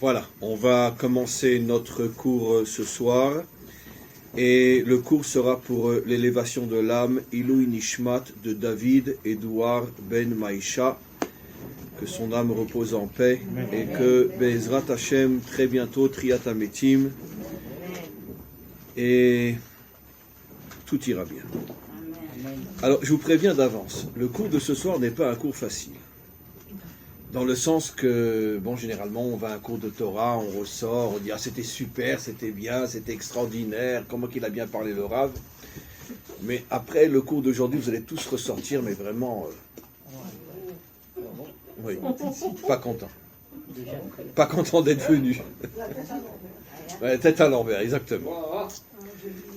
Voilà, on va commencer notre cours ce soir. Et le cours sera pour l'élévation de l'âme Ilui Nishmat de David Edouard Ben Maïcha. Que son âme repose en paix et que Be'ezrat Hashem, très bientôt, Triat Ametim, et tout ira bien. Alors, je vous préviens d'avance, le cours de ce soir n'est pas un cours facile. Dans le sens que, bon, généralement, on va à un cours de Torah, on ressort, on dit « Ah, c'était super, c'était bien, c'était extraordinaire, comment qu'il a bien parlé le Rav ». Mais après le cours d'aujourd'hui, vous allez tous ressortir, mais vraiment... oui, pas content. Pas content d'être venu. Ouais, tête à l'envers, exactement.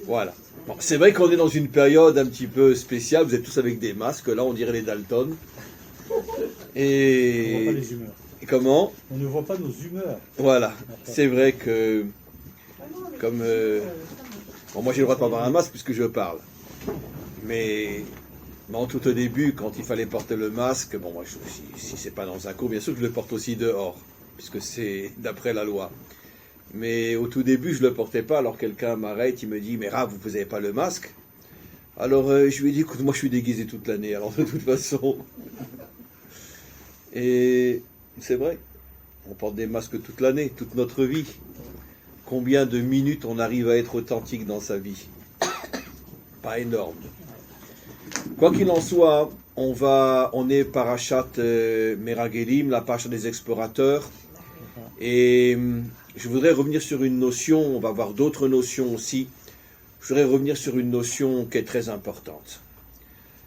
Voilà. Bon, c'est vrai qu'on est dans une période un petit peu spéciale, vous êtes tous avec des masques, là on dirait les Dalton. Et... on ne voit pas les humeurs. Et comment ? On ne voit pas nos humeurs. Voilà, c'est vrai que... Comme... Bon, moi j'ai le droit de pas avoir un masque puisque je parle. Mais... Bon, tout au début, quand il fallait porter le masque, bon, moi, si c'est pas dans un cours, bien sûr que je le porte aussi dehors, puisque c'est d'après la loi. Mais au tout début, je le portais pas, alors quelqu'un m'arrête, il me dit, mais Rav, vous n'avez pas le masque ? Alors, je lui ai dit, écoute, moi, je suis déguisé toute l'année, alors de toute façon. Et c'est vrai, on porte des masques toute l'année, toute notre vie. Combien de minutes on arrive à être authentique dans sa vie ? Pas énorme. Quoi qu'il en soit, on est parachat Meragelim, la parachat des explorateurs, et je voudrais revenir sur une notion, on va voir d'autres notions aussi, je voudrais revenir sur une notion qui est très importante.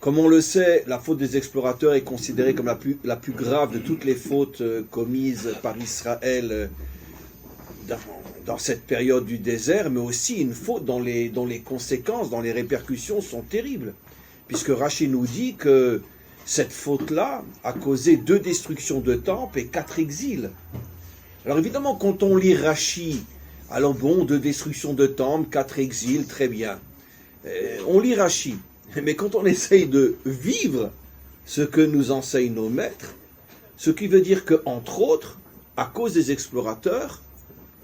Comme on le sait, la faute des explorateurs est considérée comme la plus grave de toutes les fautes commises par Israël dans cette période du désert, mais aussi une faute dont les conséquences, dans les répercussions sont terribles. Puisque Rashi nous dit que cette faute-là a causé 2 destructions de temples et 4 exils. Alors évidemment, quand on lit Rashi, alors bon, 2 destructions de temples, 4 exils, très bien. On lit Rashi, mais quand on essaye de vivre ce que nous enseignent nos maîtres, ce qui veut dire que, entre autres, à cause des explorateurs,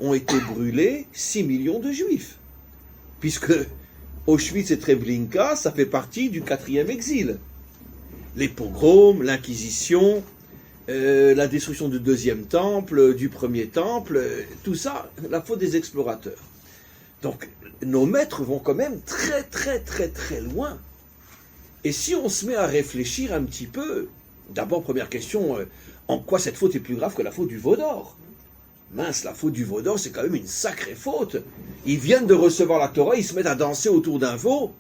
ont été brûlés 6 millions de Juifs. Puisque... Auschwitz et Treblinka, ça fait partie du 4e exil. Les pogroms, l'Inquisition, la destruction du 2e temple, du 1er temple, tout ça, la faute des explorateurs. Donc, nos maîtres vont quand même très très très très loin. Et si on se met à réfléchir un petit peu, d'abord, première question, en quoi cette faute est plus grave que la faute du veau d'or ? Mince, la faute du veau d'or, c'est quand même une sacrée faute. Ils viennent de recevoir la Torah, ils se mettent à danser autour d'un veau.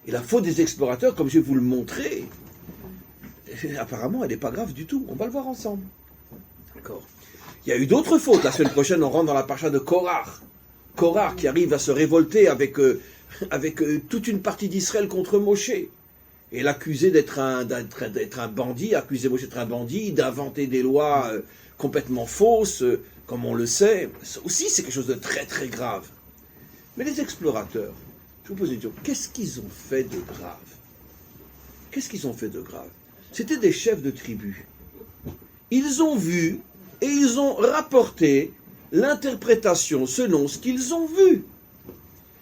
Et la faute des explorateurs, comme je vais vous le montrer, apparemment, elle n'est pas grave du tout. On va le voir ensemble. D'accord. Il y a eu d'autres fautes. La semaine prochaine, on rentre dans la paracha de Korach. Korach qui arrive à se révolter avec toute une partie d'Israël contre Moshe. Et l'accuser d'être un bandit, accuser Moshe d'être un bandit, d'inventer des lois... complètement fausse, comme on le sait, ça aussi c'est quelque chose de très très grave. Mais les explorateurs, je vous pose une question, qu'est-ce qu'ils ont fait de grave ? Qu'est-ce qu'ils ont fait de grave ? C'était des chefs de tribus. Ils ont vu et ils ont rapporté l'interprétation selon ce qu'ils ont vu.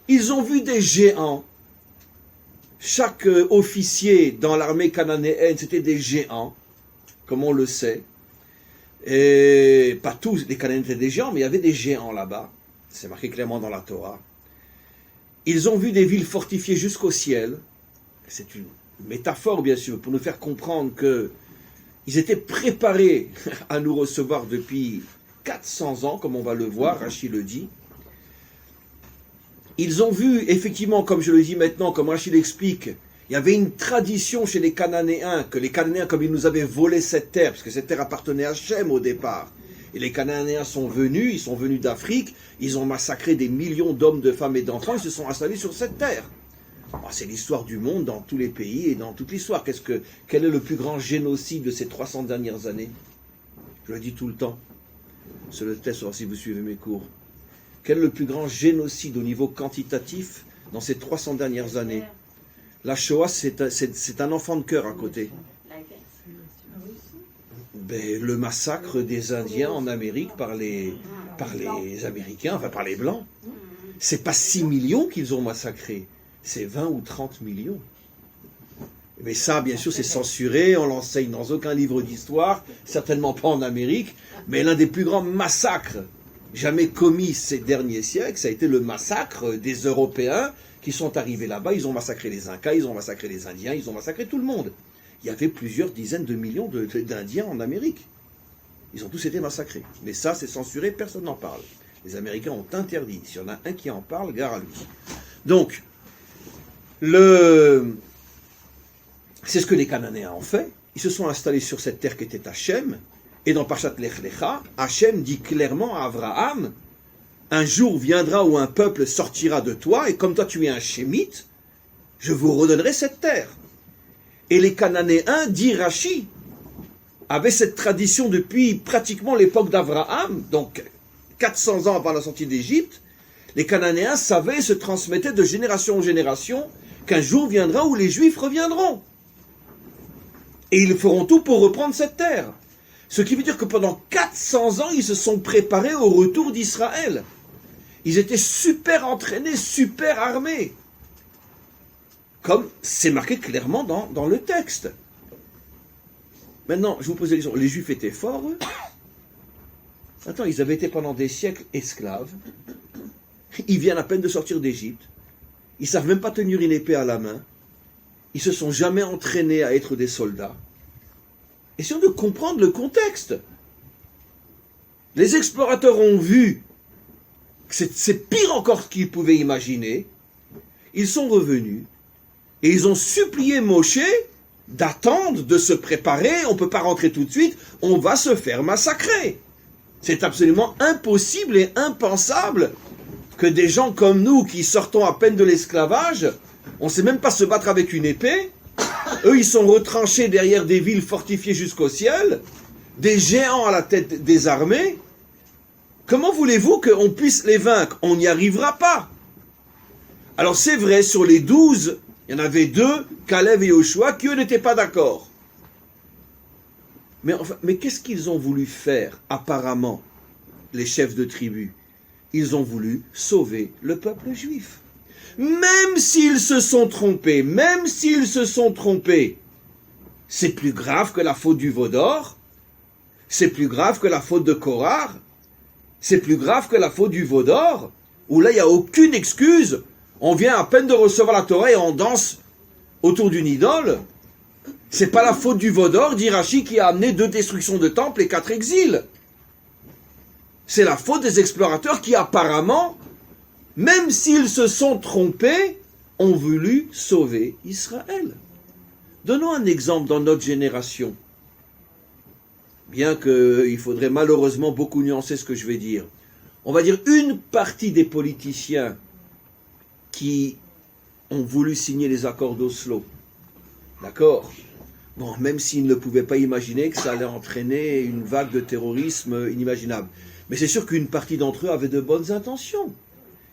Ils ont vu des géants. Chaque officier dans l'armée cananéenne, c'était des géants, comme on le sait. Et pas tous les Cananéens étaient des géants, mais il y avait des géants là-bas. C'est marqué clairement dans la Torah. Ils ont vu des villes fortifiées jusqu'au ciel. C'est une métaphore, bien sûr, pour nous faire comprendre qu'ils étaient préparés à nous recevoir depuis 400 ans, comme on va le voir, Rashi le dit. Ils ont vu, effectivement, comme je le dis maintenant, comme Rashi l'explique, il y avait une tradition chez les Cananéens, que les Cananéens, comme ils nous avaient volé cette terre, parce que cette terre appartenait à Shem au départ, et les Cananéens sont venus d'Afrique, ils ont massacré des millions d'hommes, de femmes et d'enfants, ils se sont installés sur cette terre. Alors, c'est l'histoire du monde dans tous les pays et dans toute l'histoire. Quel est le plus grand génocide de ces 300 dernières années ? Je le dis tout le temps, c'est le test, si vous suivez mes cours. Quel est le plus grand génocide au niveau quantitatif dans ces 300 dernières années ? La Shoah, c'est un enfant de cœur à côté. le massacre des Indiens en Amérique par les Américains, enfin par les Blancs. C'est pas 6 millions qu'ils ont massacrés, c'est 20 ou 30 millions. Mais ça, bien sûr, c'est censuré, on l'enseigne dans aucun livre d'histoire, certainement pas en Amérique, mais l'un des plus grands massacres jamais commis ces derniers siècles, ça a été le massacre des Européens qui sont arrivés là-bas. Ils ont massacré les Incas, ils ont massacré les Indiens, ils ont massacré tout le monde. Il y avait plusieurs dizaines de millions d'Indiens en Amérique. Ils ont tous été massacrés. Mais ça, c'est censuré, personne n'en parle. Les Américains ont interdit. S'il y en a un qui en parle, gare à lui. Donc, c'est ce que les Cananéens ont fait. Ils se sont installés sur cette terre qui était Hachem. Et dans Parashat Lech Lecha, Hachem dit clairement à Abraham, un jour viendra où un peuple sortira de toi, et comme toi tu es un Shémite, je vous redonnerai cette terre. Et les Cananéens, dit Rashi, avaient cette tradition depuis pratiquement l'époque d'Abraham, donc 400 ans avant la sortie d'Égypte. Les Cananéens savaient et se transmettaient de génération en génération qu'un jour viendra où les Juifs reviendront. Et ils feront tout pour reprendre cette terre. Ce qui veut dire que pendant 400 ans, ils se sont préparés au retour d'Israël. Ils étaient super entraînés, super armés. Comme c'est marqué clairement dans le texte. Maintenant, je vous pose la question, les Juifs étaient forts, eux? Attends, ils avaient été pendant des siècles esclaves. Ils viennent à peine de sortir d'Égypte. Ils ne savent même pas tenir une épée à la main. Ils ne se sont jamais entraînés à être des soldats. Essayons de comprendre le contexte. Les explorateurs ont vu que c'est pire encore ce qu'ils pouvaient imaginer. Ils sont revenus et ils ont supplié Moshe d'attendre, de se préparer. On ne peut pas rentrer tout de suite, on va se faire massacrer. C'est absolument impossible et impensable que des gens comme nous qui sortons à peine de l'esclavage, on ne sait même pas se battre avec une épée. Eux, ils sont retranchés derrière des villes fortifiées jusqu'au ciel, des géants à la tête des armées. Comment voulez-vous qu'on puisse les vaincre? On n'y arrivera pas. Alors c'est vrai, sur les 12, il y en avait 2, Caleb et Yoshua, qui eux n'étaient pas d'accord. Mais qu'est-ce qu'ils ont voulu faire, apparemment, les chefs de tribu? Ils ont voulu sauver le peuple juif. Même s'ils se sont trompés, c'est plus grave que la faute du veau d'or, c'est plus grave que la faute de Korah, c'est plus grave que la faute du veau d'or, où là il n'y a aucune excuse, on vient à peine de recevoir la Torah et on danse autour d'une idole. C'est pas la faute du veau d'or, dit Rashi, qui a amené 2 destructions de temples et 4 exils. C'est la faute des explorateurs qui apparemment, même s'ils se sont trompés, ont voulu sauver Israël. Donnons un exemple dans notre génération. Bien qu'il faudrait malheureusement beaucoup nuancer ce que je vais dire. On va dire une partie des politiciens qui ont voulu signer les accords d'Oslo. D'accord? Bon, même s'ils ne pouvaient pas imaginer que ça allait entraîner une vague de terrorisme inimaginable. Mais c'est sûr qu'une partie d'entre eux avait de bonnes intentions.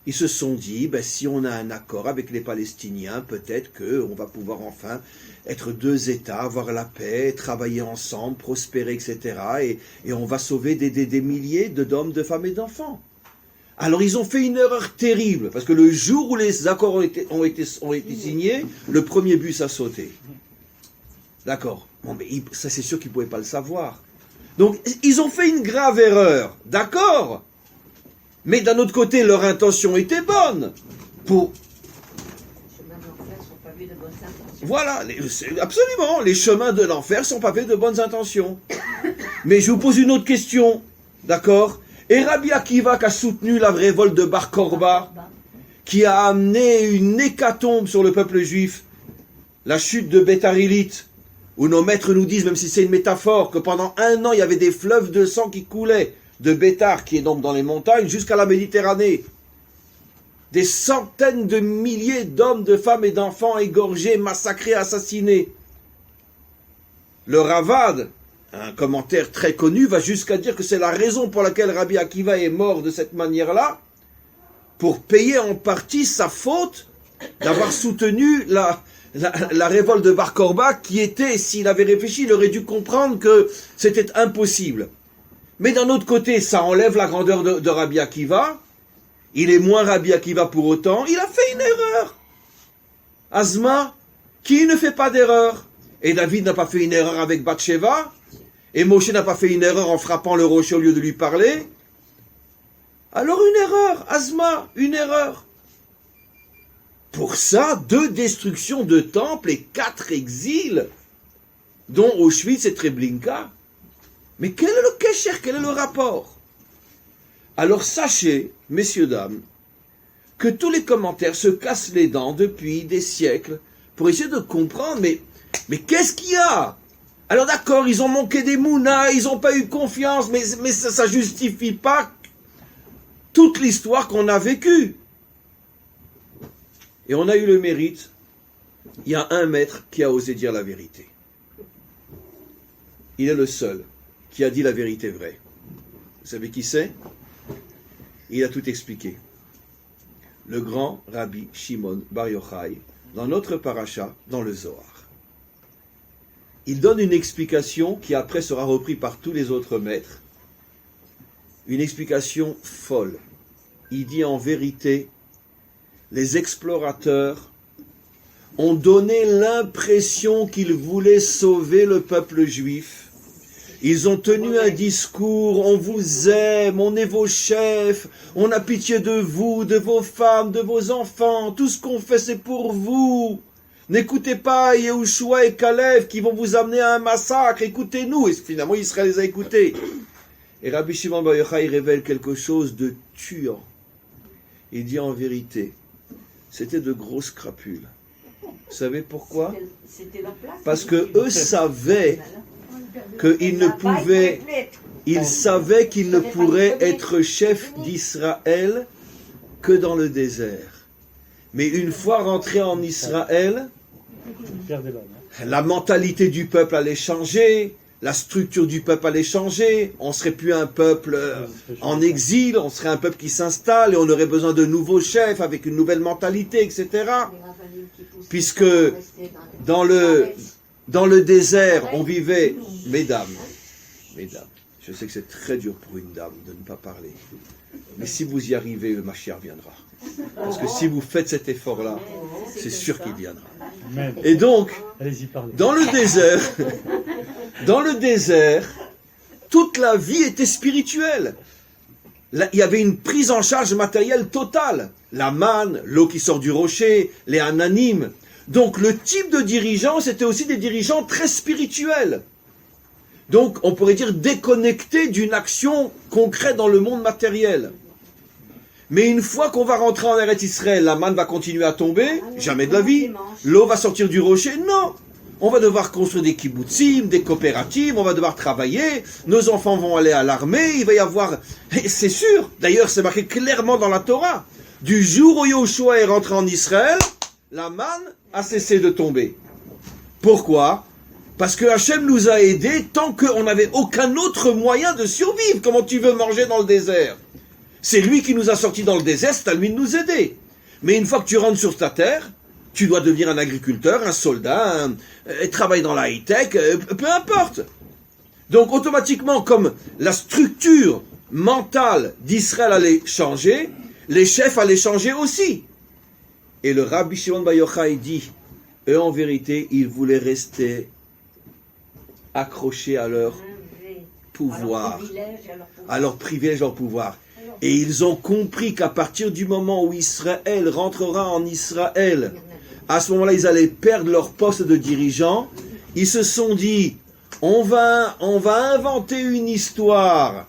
Ils se sont dit, si on a un accord avec les Palestiniens, peut-être qu'on va pouvoir enfin être 2 États, avoir la paix, travailler ensemble, prospérer, etc. Et on va sauver des milliers d'hommes, de femmes et d'enfants. Alors ils ont fait une erreur terrible, parce que le jour où les accords ont été signés, le premier bus a sauté. D'accord. Bon, mais ça c'est sûr qu'ils ne pouvaient pas le savoir. Donc ils ont fait une grave erreur, d'accord. Mais d'un autre côté, leur intention était bonne. Voilà, absolument, les chemins de l'enfer sont pavés de bonnes intentions. Mais je vous pose une autre question, d'accord? Et Rabbi Akiva qui a soutenu la révolte de Bar Korba, qui a amené une hécatombe sur le peuple juif, la chute de Beth Arilit, où nos maîtres nous disent, même si c'est une métaphore, que pendant 1 an, il y avait des fleuves de sang qui coulaient, de Bétar, qui est donc dans les montagnes, jusqu'à la Méditerranée. Des centaines de milliers d'hommes, de femmes et d'enfants égorgés, massacrés, assassinés. Le Ravad, un commentaire très connu, va jusqu'à dire que c'est la raison pour laquelle Rabbi Akiva est mort de cette manière-là, pour payer en partie sa faute d'avoir soutenu la révolte de Bar Korba, qui était, s'il avait réfléchi, il aurait dû comprendre que c'était impossible. Mais d'un autre côté, ça enlève la grandeur de Rabbi Akiva. Il est moins Rabbi Akiva pour autant. Il a fait une erreur. Azma, qui ne fait pas d'erreur? Et David n'a pas fait une erreur avec Bathsheba. Et Moshe n'a pas fait une erreur en frappant le rocher au lieu de lui parler. Alors une erreur, Azma, une erreur. Pour ça, 2 destructions de temples et 4 exils, dont Auschwitz et Treblinka. Mais quel est le kesher, quel est le rapport? Alors sachez, messieurs, dames, que tous les commentaires se cassent les dents depuis des siècles pour essayer de comprendre, mais qu'est-ce qu'il y a? Alors d'accord, ils ont manqué des mounas, ils n'ont pas eu confiance, mais ça ne justifie pas toute l'histoire qu'on a vécue. Et on a eu le mérite, il y a un maître qui a osé dire la vérité. Il est le seul qui a dit la vérité vraie. Vous savez qui c'est? Il a tout expliqué. Le grand Rabbi Shimon Bar Yochai, dans notre paracha, dans le Zohar. Il donne une explication qui après sera reprise par tous les autres maîtres. Une explication folle. Il dit en vérité, les explorateurs ont donné l'impression qu'ils voulaient sauver le peuple juif. Ils ont tenu un discours, on vous aime, on est vos chefs, on a pitié de vous, de vos femmes, de vos enfants, tout ce qu'on fait c'est pour vous. N'écoutez pas Yehoshua et Caleb qui vont vous amener à un massacre, écoutez-nous. Et finalement Israël les a écoutés. Et Rabbi Shimon Bar Yochai révèle quelque chose de tuant. Il dit en vérité, c'était de grosses crapules. Vous savez pourquoi? Parce que eux savaient qu'ils ne pouvaient, ils savaient qu'ils ne pourraient être chefs d'Israël que dans le désert. Mais une fois rentrés en Israël, la mentalité du peuple allait changer, la structure du peuple allait changer, on ne serait plus un peuple en exil, on serait un peuple qui s'installe et on aurait besoin de nouveaux chefs avec une nouvelle mentalité, etc. Puisque dans le désert, on vivait, mesdames, je sais que c'est très dur pour une dame de ne pas parler, mais si vous y arrivez, le Mashiach viendra. Parce que si vous faites cet effort-là, c'est sûr qu'il viendra. Et donc, dans le désert, toute la vie était spirituelle. Il y avait une prise en charge matérielle totale. La manne, l'eau qui sort du rocher, les ananim. Donc le type de dirigeants, c'était aussi des dirigeants très spirituels. Donc on pourrait dire déconnectés d'une action concrète dans le monde matériel. Mais une fois qu'on va rentrer en Eretz Israël, la manne va continuer à tomber, jamais de la vie. L'eau va sortir du rocher, non. On va devoir construire des kibbutzim, des coopératives, on va devoir travailler, nos enfants vont aller à l'armée, il va y avoir... Et c'est sûr, d'ailleurs c'est marqué clairement dans la Torah, du jour où Yehoshua est rentré en Israël, la manne a cessé de tomber. Pourquoi? Parce que Hachem nous a aidés tant qu'on n'avait aucun autre moyen de survivre. Comment tu veux manger dans le désert? C'est lui qui nous a sortis dans le désert, c'est à lui de nous aider. Mais une fois que tu rentres sur ta terre, tu dois devenir un agriculteur, un soldat, travailler dans la high-tech, peu importe. Donc automatiquement, comme la structure mentale d'Israël allait changer, les chefs allaient changer aussi. Et le Rabbi Shimon Bar Yochai dit, eux en vérité, ils voulaient rester accrochés à leur pouvoir, à leur privilège, à leur pouvoir. Et ils ont compris qu'à partir du moment où Israël rentrera en Israël, à ce moment-là, ils allaient perdre leur poste de dirigeant. Ils se sont dit, on va inventer une histoire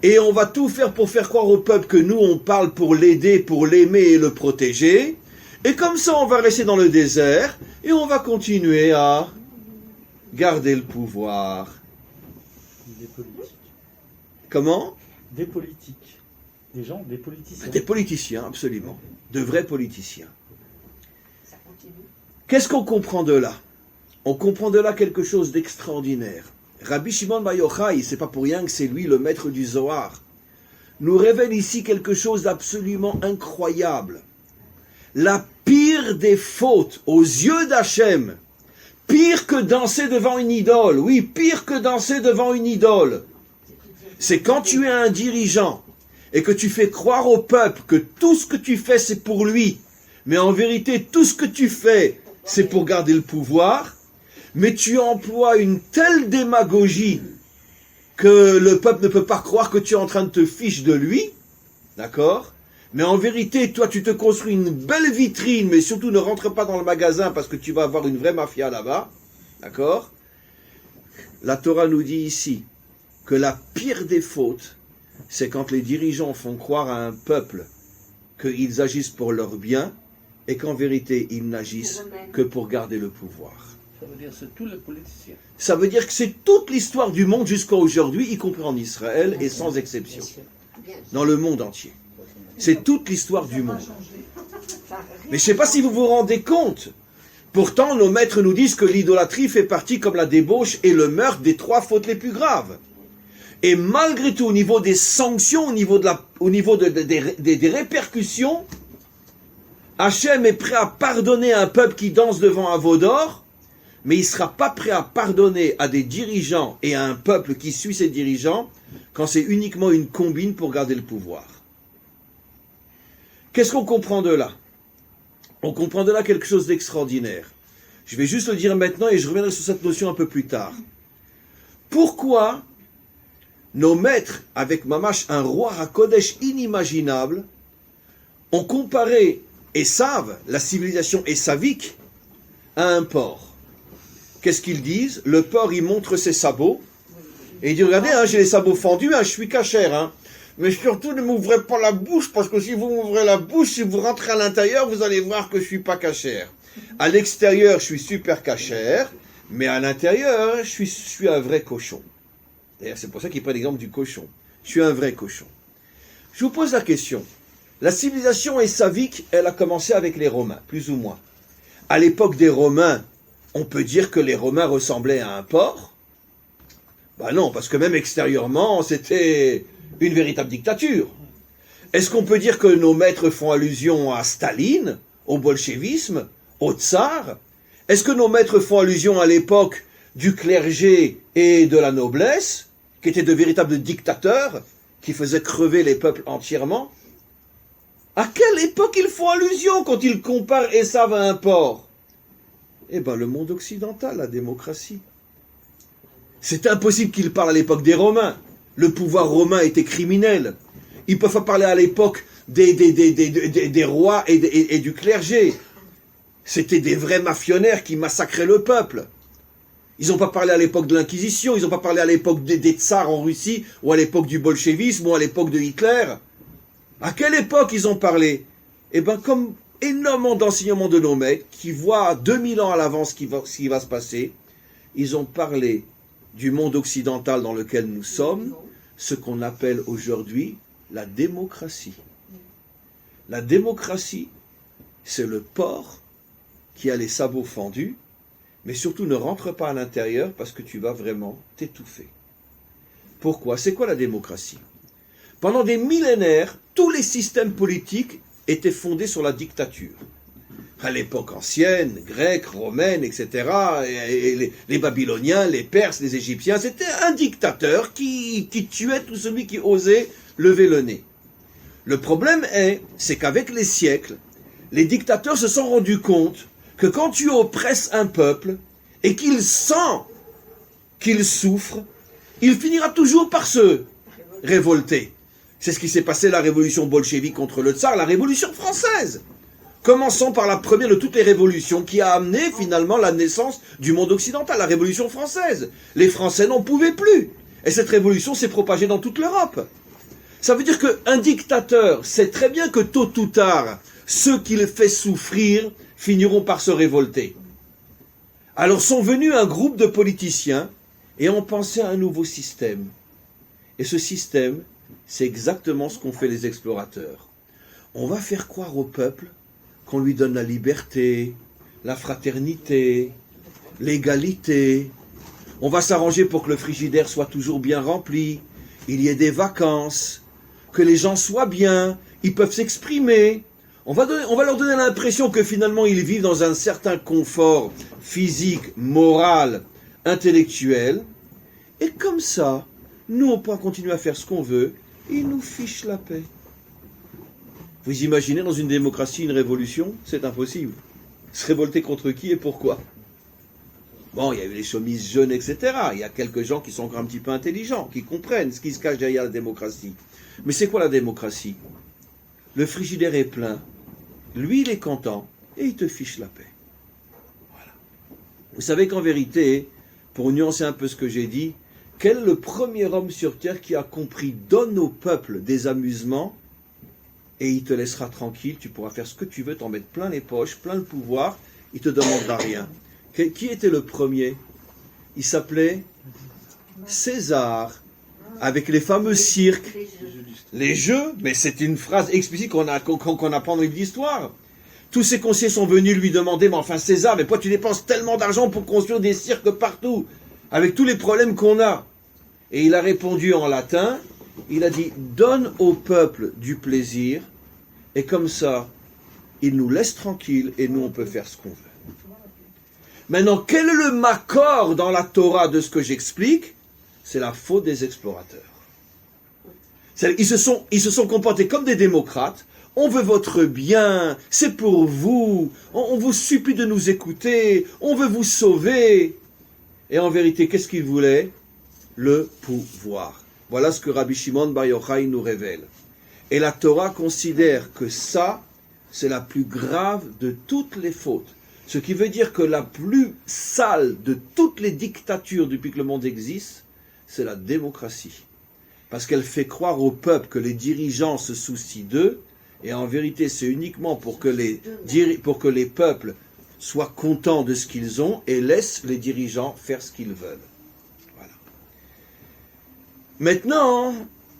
et on va tout faire pour faire croire au peuple que nous, on parle pour l'aider, pour l'aimer et le protéger. Et comme ça, on va rester dans le désert et on va continuer à garder le pouvoir. Des politiques. Comment? Des politiques. Des gens, des politiciens. Des politiciens, absolument. De vrais politiciens. Qu'est-ce qu'on comprend de là? On comprend de là quelque chose d'extraordinaire. Rabbi Shimon Bar Yochai, c'est pas pour rien que c'est lui le maître du Zohar, nous révèle ici quelque chose d'absolument incroyable. La pire des fautes aux yeux d'Hachem, pire que danser devant une idole, oui, pire que danser devant une idole, c'est quand tu es un dirigeant et que tu fais croire au peuple que tout ce que tu fais c'est pour lui, mais en vérité tout ce que tu fais c'est pour garder le pouvoir, mais tu emploies une telle démagogie que le peuple ne peut pas croire que tu es en train de te ficher de lui, d'accord? Mais en vérité, toi, tu te construis une belle vitrine, mais surtout ne rentre pas dans le magasin parce que tu vas avoir une vraie mafia là-bas, d'accord? La Torah nous dit ici que la pire des fautes, c'est quand les dirigeants font croire à un peuple qu'ils agissent pour leur bien et qu'en vérité, ils n'agissent que pour garder le pouvoir. Ça veut dire que c'est tous les politiciens. Ça veut dire que c'est toute l'histoire du monde jusqu'à aujourd'hui, y compris en Israël et sans exception, dans le monde entier. C'est toute l'histoire du monde. Mais je ne sais pas si vous vous rendez compte. Pourtant, nos maîtres nous disent que l'idolâtrie fait partie, comme la débauche et le meurtre, des 3 fautes les plus graves. Et malgré tout, au niveau des sanctions, au niveau des répercussions, Hachem est prêt à pardonner à un peuple qui danse devant un veau d'or, mais il ne sera pas prêt à pardonner à des dirigeants et à un peuple qui suit ses dirigeants quand c'est uniquement une combine pour garder le pouvoir. Qu'est-ce qu'on comprend de là? On comprend de là quelque chose d'extraordinaire. Je vais juste le dire maintenant et je reviendrai sur cette notion un peu plus tard. Pourquoi nos maîtres, avec Mamash, un roi Hakodesh inimaginable, ont comparé Esav, la civilisation esavique, à un porc? Qu'est-ce qu'ils disent? Le porc, il montre ses sabots, et il dit, regardez, hein, j'ai les sabots fendus, hein, je suis cachère, hein. Mais surtout, ne m'ouvrez pas la bouche, parce que si vous m'ouvrez la bouche, si vous rentrez à l'intérieur, vous allez voir que je suis pas cachère. À l'extérieur, je suis super cachère, mais à l'intérieur, je suis un vrai cochon. D'ailleurs, c'est pour ça qu'il prend l'exemple du cochon. Je suis un vrai cochon. Je vous pose la question. La civilisation esavique, elle a commencé avec les Romains, plus ou moins. À l'époque des Romains, on peut dire que les Romains ressemblaient à un porc? Ben non, parce que même extérieurement, c'était une véritable dictature. Est-ce qu'on peut dire que nos maîtres font allusion à Staline, au bolchevisme, au tsar? Est-ce que nos maîtres font allusion à l'époque du clergé et de la noblesse, qui étaient de véritables dictateurs, qui faisaient crever les peuples entièrement? À quelle époque ils font allusion quand ils comparent Esav à un porc? Eh bien, le monde occidental, la démocratie. C'est impossible qu'ils parlent à l'époque des Romains. Le pouvoir romain était criminel. Ils ne peuvent pas parler à l'époque des rois et du clergé. C'était des vrais mafionnaires qui massacraient le peuple. Ils n'ont pas parlé à l'époque de l'Inquisition, ils n'ont pas parlé à l'époque des tsars en Russie, ou à l'époque du bolchevisme, ou à l'époque de Hitler. À quelle époque ils ont parlé? Eh bien, comme énormément d'enseignements de nos maîtres, qui voient 2000 ans à l'avance ce qui va se passer, ils ont parlé du monde occidental dans lequel nous sommes, ce qu'on appelle aujourd'hui la démocratie. La démocratie, c'est le porc qui a les sabots fendus, mais surtout ne rentre pas à l'intérieur parce que tu vas vraiment t'étouffer. Pourquoi? C'est quoi la démocratie? Pendant des millénaires, tous les systèmes politiques étaient fondés sur la dictature. À l'époque ancienne, grecque, romaine, etc., et les Babyloniens, les Perses, les Égyptiens, c'était un dictateur qui tuait tout celui qui osait lever le nez. Le problème c'est qu'avec les siècles, les dictateurs se sont rendus compte que quand tu oppresses un peuple et qu'il sent qu'il souffre, il finira toujours par se révolter. C'est ce qui s'est passé la révolution bolchevique contre le tsar, la révolution française. Commençons par la première de toutes les révolutions qui a amené finalement la naissance du monde occidental, la révolution française. Les Français n'en pouvaient plus. Et cette révolution s'est propagée dans toute l'Europe. Ça veut dire qu'un dictateur sait très bien que tôt ou tard, ceux qu'il fait souffrir finiront par se révolter. Alors sont venus un groupe de politiciens et ont pensé à un nouveau système. Et ce système, c'est exactement ce qu'ont fait les explorateurs. On va faire croire au peuple qu'on lui donne la liberté, la fraternité, l'égalité. On va s'arranger pour que le frigidaire soit toujours bien rempli, il y ait des vacances, que les gens soient bien, ils peuvent s'exprimer. On va leur donner l'impression que finalement ils vivent dans un certain confort physique, moral, intellectuel. Et comme ça, nous on pourra continuer à faire ce qu'on veut, et ils nous fichent la paix. Vous imaginez dans une démocratie une révolution? C'est impossible. Se révolter contre qui et pourquoi? Bon, il y a eu les chemises jaunes, etc. Il y a quelques gens qui sont encore un petit peu intelligents, qui comprennent ce qui se cache derrière la démocratie. Mais c'est quoi la démocratie? Le frigidaire est plein, lui il est content, et il te fiche la paix. Voilà. Vous savez qu'en vérité, pour nuancer un peu ce que j'ai dit, quel est le premier homme sur terre qui a compris donne au peuple des amusements et il te laissera tranquille, tu pourras faire ce que tu veux, t'en mettre plein les poches, plein le pouvoir, il te demandera rien. Qui était le premier? Il s'appelait César, avec les fameux cirques. Les jeux, mais c'est une phrase explicite qu'on apprend dans l'histoire. Tous ses conseillers sont venus lui demander, mais enfin César, mais pourquoi tu dépenses tellement d'argent pour construire des cirques partout, avec tous les problèmes qu'on a? Et il a répondu en latin, il a dit, donne au peuple du plaisir, et comme ça, il nous laisse tranquilles, et nous on peut faire ce qu'on veut. Maintenant, quel est le makor dans la Torah de ce que j'explique? C'est la faute des explorateurs. Ils se sont comportés comme des démocrates. On veut votre bien, c'est pour vous, on vous supplie de nous écouter, on veut vous sauver. Et en vérité, qu'est-ce qu'ils voulaient? Le pouvoir. Voilà ce que Rabbi Shimon Bar Yochai nous révèle. Et la Torah considère que ça, c'est la plus grave de toutes les fautes. Ce qui veut dire que la plus sale de toutes les dictatures depuis que le monde existe, c'est la démocratie. Parce qu'elle fait croire au peuple que les dirigeants se soucient d'eux, et en vérité c'est uniquement pour que les peuples soient contents de ce qu'ils ont et laissent les dirigeants faire ce qu'ils veulent. Voilà. Maintenant,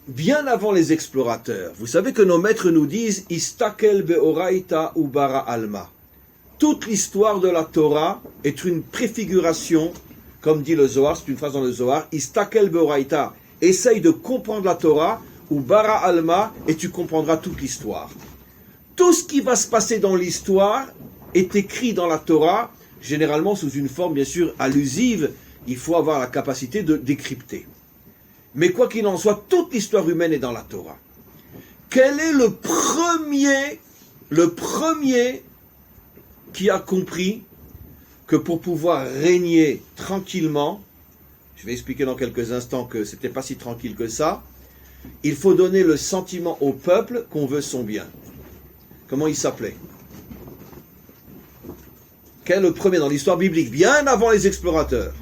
bien avant les explorateurs, vous savez que nos maîtres nous disent « Istakel be'oraita ubara alma ». Toute l'histoire de la Torah est une préfiguration, comme dit le Zohar, c'est une phrase dans le Zohar, « Istakel be'oraita ». Essaye de comprendre la Torah, ou bara alma, et tu comprendras toute l'histoire. Tout ce qui va se passer dans l'histoire est écrit dans la Torah, généralement sous une forme bien sûr allusive, il faut avoir la capacité de décrypter. Mais quoi qu'il en soit, toute l'histoire humaine est dans la Torah. Quel est le premier qui a compris que pour pouvoir régner tranquillement, je vais expliquer dans quelques instants que ce n'était pas si tranquille que ça, il faut donner le sentiment au peuple qu'on veut son bien. Comment il s'appelait? Quel est le premier dans l'histoire biblique, bien avant les explorateurs?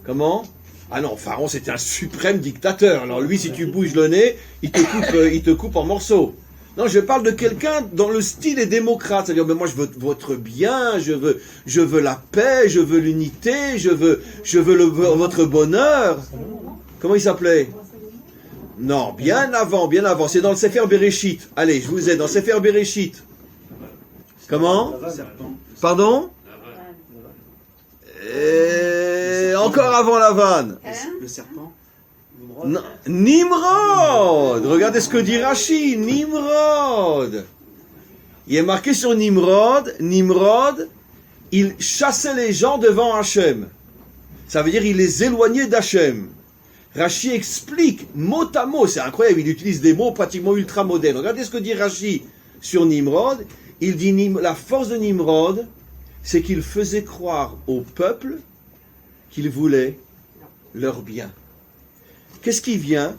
Comment? Ah non, Pharaon c'était un suprême dictateur. Alors lui, si tu bouges le nez, il te coupe en morceaux. Non, je parle de quelqu'un dont le style est démocrate. C'est-à-dire, mais moi je veux votre bien, je veux la paix, je veux l'unité, je veux votre bonheur. Comment il s'appelait? Non, bien avant. C'est dans le Sefer Bereshit. Allez, je vous aide, dans le Sefer Bereshit. Comment? Pardon? Encore avant la vanne. Le serpent. Non. Nimrod. Regardez ce que dit Rashi. Nimrod. Il est marqué sur Nimrod. Nimrod, il chassait les gens devant Hachem. Ça veut dire il les éloignait d'Hachem. Rashi explique mot à mot. C'est incroyable. Il utilise des mots pratiquement ultra modernes. Regardez ce que dit Rashi sur Nimrod. Il dit la force de Nimrod, c'est qu'il faisait croire au peuple qu'il voulait leur bien. Qu'est-ce qui vient?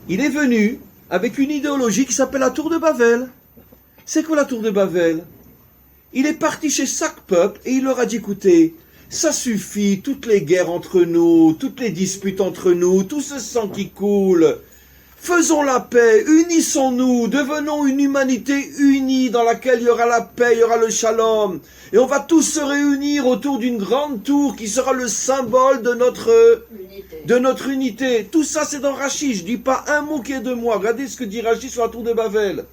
Il est venu avec une idéologie qui s'appelle la tour de Babel. C'est quoi la tour de Babel? Il est parti chez chaque peuple et il leur a dit, écoutez, ça suffit, toutes les guerres entre nous, toutes les disputes entre nous, tout ce sang qui coule. Faisons la paix, unissons-nous, devenons une humanité unie dans laquelle il y aura la paix, il y aura le shalom. Et on va tous se réunir autour d'une grande tour qui sera le symbole de notre unité. Tout ça c'est dans Rashi, je ne dis pas un mot qui est de moi. Regardez ce que dit Rashi sur la tour de Babel.